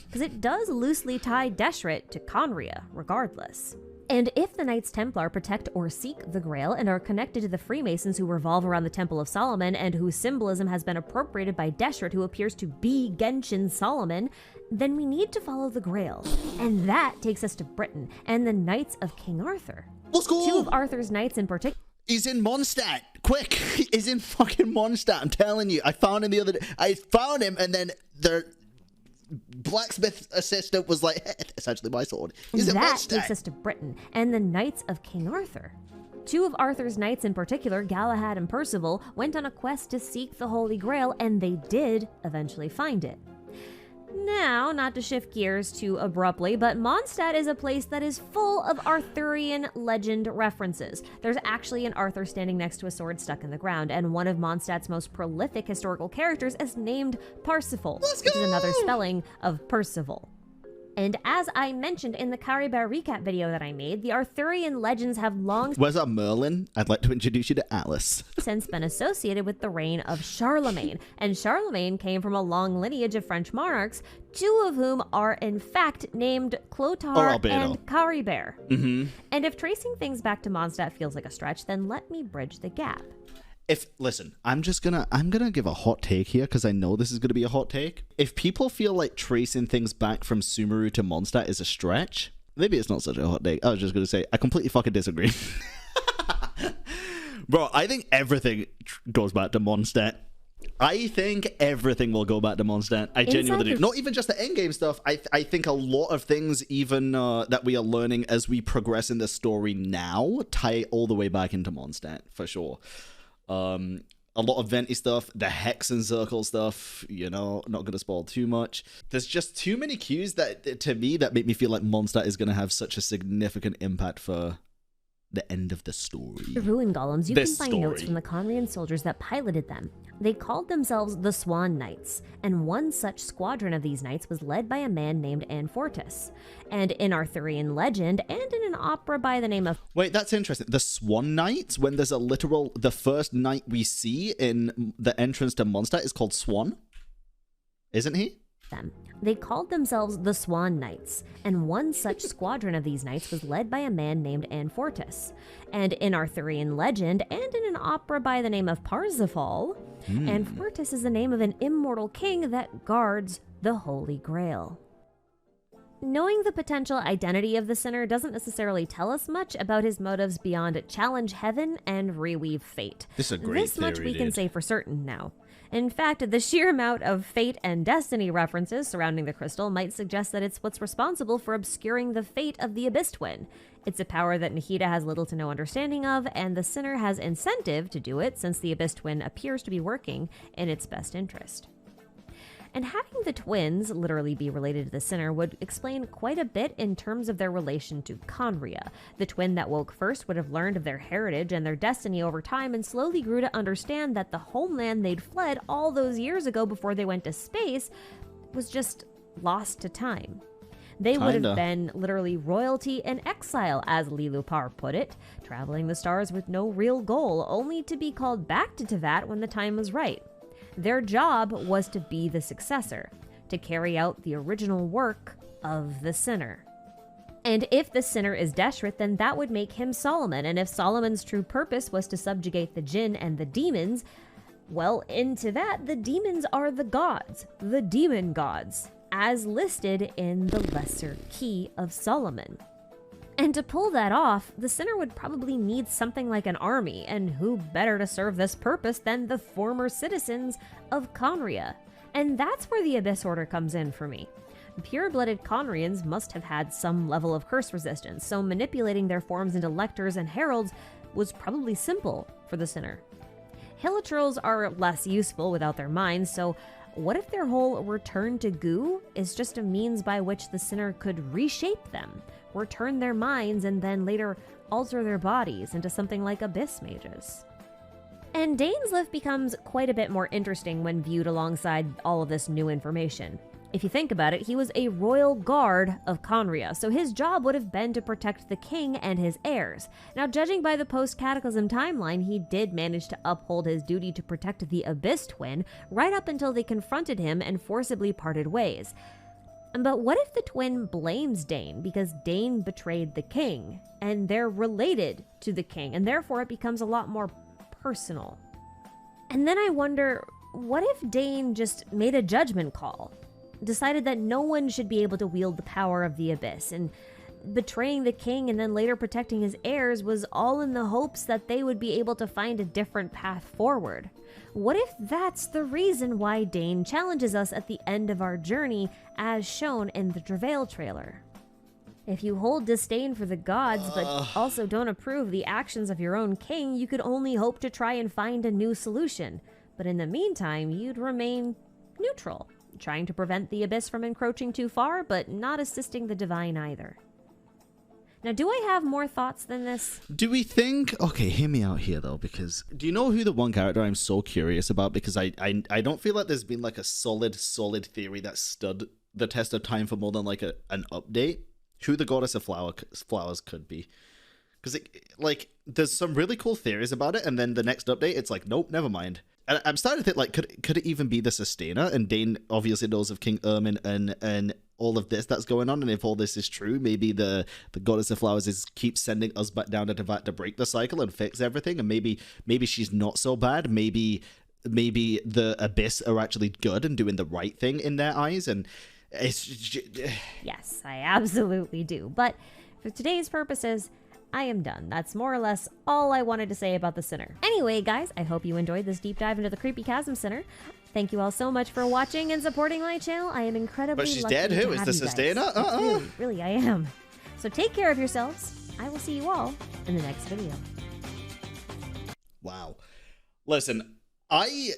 Because it does loosely tie Deshret to Conria, regardless. And if the Knights Templar protect or seek the Grail and are connected to the Freemasons who revolve around the Temple of Solomon and whose symbolism has been appropriated by Deshret, who appears to be Genshin Solomon, then we need to follow the Grail. And that takes us to Britain and the Knights of King Arthur. Let's go! Two of Arthur's knights in particular. He's in Mondstadt. Quick! He's in fucking Mondstadt. I'm telling you. I found him the other day. I found him and then their blacksmith assistant was like, hey, it's actually my sword. He's in That Mondstadt. takes us to Britain and the Knights of King Arthur. Two of Arthur's knights in particular, Galahad and Percival, went on a quest to seek the Holy Grail, and they did eventually find it. Now, not to shift gears too abruptly, but Mondstadt is a place that is full of Arthurian legend references. There's actually an Arthur standing next to a sword stuck in the ground, and one of Mondstadt's most prolific historical characters is named Parsifal, which is another spelling of Percival. And as I mentioned in the Caribert recap video that I made, the Arthurian legends have long Where's our Merlin? I'd like to introduce you to Alice. since been associated with the reign of Charlemagne. And Charlemagne came from a long lineage of French monarchs, two of whom are in fact named Clotaire and Caribert. And if tracing things back to Mondstadt feels like a stretch, then let me bridge the gap. Listen, I'm gonna give a hot take here because I know this is gonna be a hot take. If people feel like tracing things back from Sumeru to Mondstadt is a stretch, maybe it's not such a hot take. I was just gonna say I completely fucking disagree. Bro, I think everything goes back to Mondstadt. I think everything will go back to Mondstadt. I genuinely do. Not even just the endgame stuff. I think a lot of things, even that we are learning as we progress in the story now, tie all the way back into Mondstadt for sure. A lot of Venti stuff, the Hex and Circle stuff, you know, not going to spoil too much. There's just too many cues that, to me, that make me feel like Mondstadt is going to have such a significant impact for the end of the story. The ruin golems, you can find notes from the Conrian soldiers that piloted them. They called themselves the Swan Knights, and one such squadron of these knights was led by a man named Anfortas. And in Arthurian legend, and in an opera by the name of... Wait, that's interesting. The Swan Knights, when there's a literal... The first knight we see in the entrance to Mondstadt is called Swan? isn't he? Them. They called themselves the Swan Knights, and one such squadron of these knights was led by a man named Anfortas. And in Arthurian legend, and in an opera by the name of Parsifal, Anfortas is the name of an immortal king that guards the Holy Grail. Knowing the potential identity of the sinner doesn't necessarily tell us much about his motives beyond challenge heaven and reweave fate. This is a great This much theory, we can dude. say for certain now. In fact, the sheer amount of fate and destiny references surrounding the crystal might suggest that it's what's responsible for obscuring the fate of the Abyss Twin. It's a power that Nahida has little to no understanding of, and the sinner has incentive to do it since the Abyss Twin appears to be working in its best interest. And having the twins literally be related to the sinner would explain quite a bit in terms of their relation to Conria. The twin that woke first would have learned of their heritage and their destiny over time and slowly grew to understand that the homeland they'd fled all those years ago before they went to space was just lost to time. They would have been literally royalty in exile, as Lilupar put it, traveling the stars with no real goal, only to be called back to Tevat when the time was right. Their job was to be the successor, to carry out the original work of the sinner. And if the sinner is Deshret, then that would make him Solomon, and if Solomon's true purpose was to subjugate the Jinn and the demons, well, into that, the demons are the gods, the demon gods, as listed in the Lesser Key of Solomon. And to pull that off, the sinner would probably need something like an army, and who better to serve this purpose than the former citizens of Conria? And that's where the Abyss Order comes in for me. Pure-blooded Conrians must have had some level of curse resistance, so manipulating their forms into lectors and heralds was probably simple for the sinner. Hilichurls are less useful without their minds, so what if their whole return to goo is just a means by which the sinner could reshape them, return their minds, and then later alter their bodies into something like abyss mages? And Dainsleif becomes quite a bit more interesting when viewed alongside all of this new information. If you think about it, he was a royal guard of Conria, so his job would have been to protect the king and his heirs. Now, judging by the post-Cataclysm timeline, he did manage to uphold his duty to protect the Abyss Twin right up until they confronted him and forcibly parted ways. But what if the twin blames Dane because Dane betrayed the king, and they're related to the king, and therefore it becomes a lot more personal? And then I wonder, what if Dane just made a judgment call? Decided that no one should be able to wield the power of the Abyss, and betraying the king and then later protecting his heirs was all in the hopes that they would be able to find a different path forward. What if that's the reason why Dane challenges us at the end of our journey, as shown in the Travail trailer? If you hold disdain for the gods, but also don't approve the actions of your own king, you could only hope to try and find a new solution. But in the meantime, you'd remain neutral, trying to prevent the Abyss from encroaching too far, but not assisting the divine either. Now, do I have more thoughts than this? Do we think... Okay, hear me out here, though, because... Do you know who the one character I'm so curious about? Because I don't feel like there's been, like, a solid theory that stood the test of time for more than, like, an update. Who the goddess of flowers could be. Because, like, there's some really cool theories about it, and then the next update, it's like, nope, never mind. And I'm starting to think, like, could it even be the Sustainer? And Dane obviously knows of King Ermin and all of this that's going on, and if all this is true, maybe the goddess of flowers keeps sending us back down to Tevat to break the cycle and fix everything, and maybe she's not so bad. Maybe the Abyss are actually good and doing the right thing in their eyes, and it's... Yes, I absolutely do. But for today's purposes, I am done. That's more or less all I wanted to say about the Sinner. Anyway, guys, I hope you enjoyed this deep dive into the Creepy Chasm Sinner. Thank you all so much for watching and supporting my channel. I am incredibly lucky. But she's dead. Who is the Sustainer? Really, I am. So take care of yourselves. I will see you all in the next video. Wow. Listen, I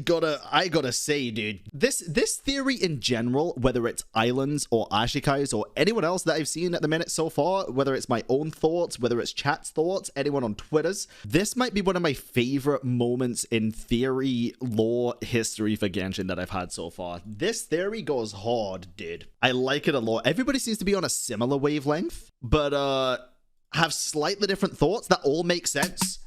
gotta say, dude, this theory in general, whether it's Islands or Ashikai's or anyone else that I've seen at the minute so far, whether it's my own thoughts, whether it's chat's thoughts, anyone on Twitter's, this might be one of my favorite moments in theory lore history for Genshin that I've had so far. This theory goes hard, dude. I like it a lot. Everybody seems to be on a similar wavelength, but have slightly different thoughts that all make sense.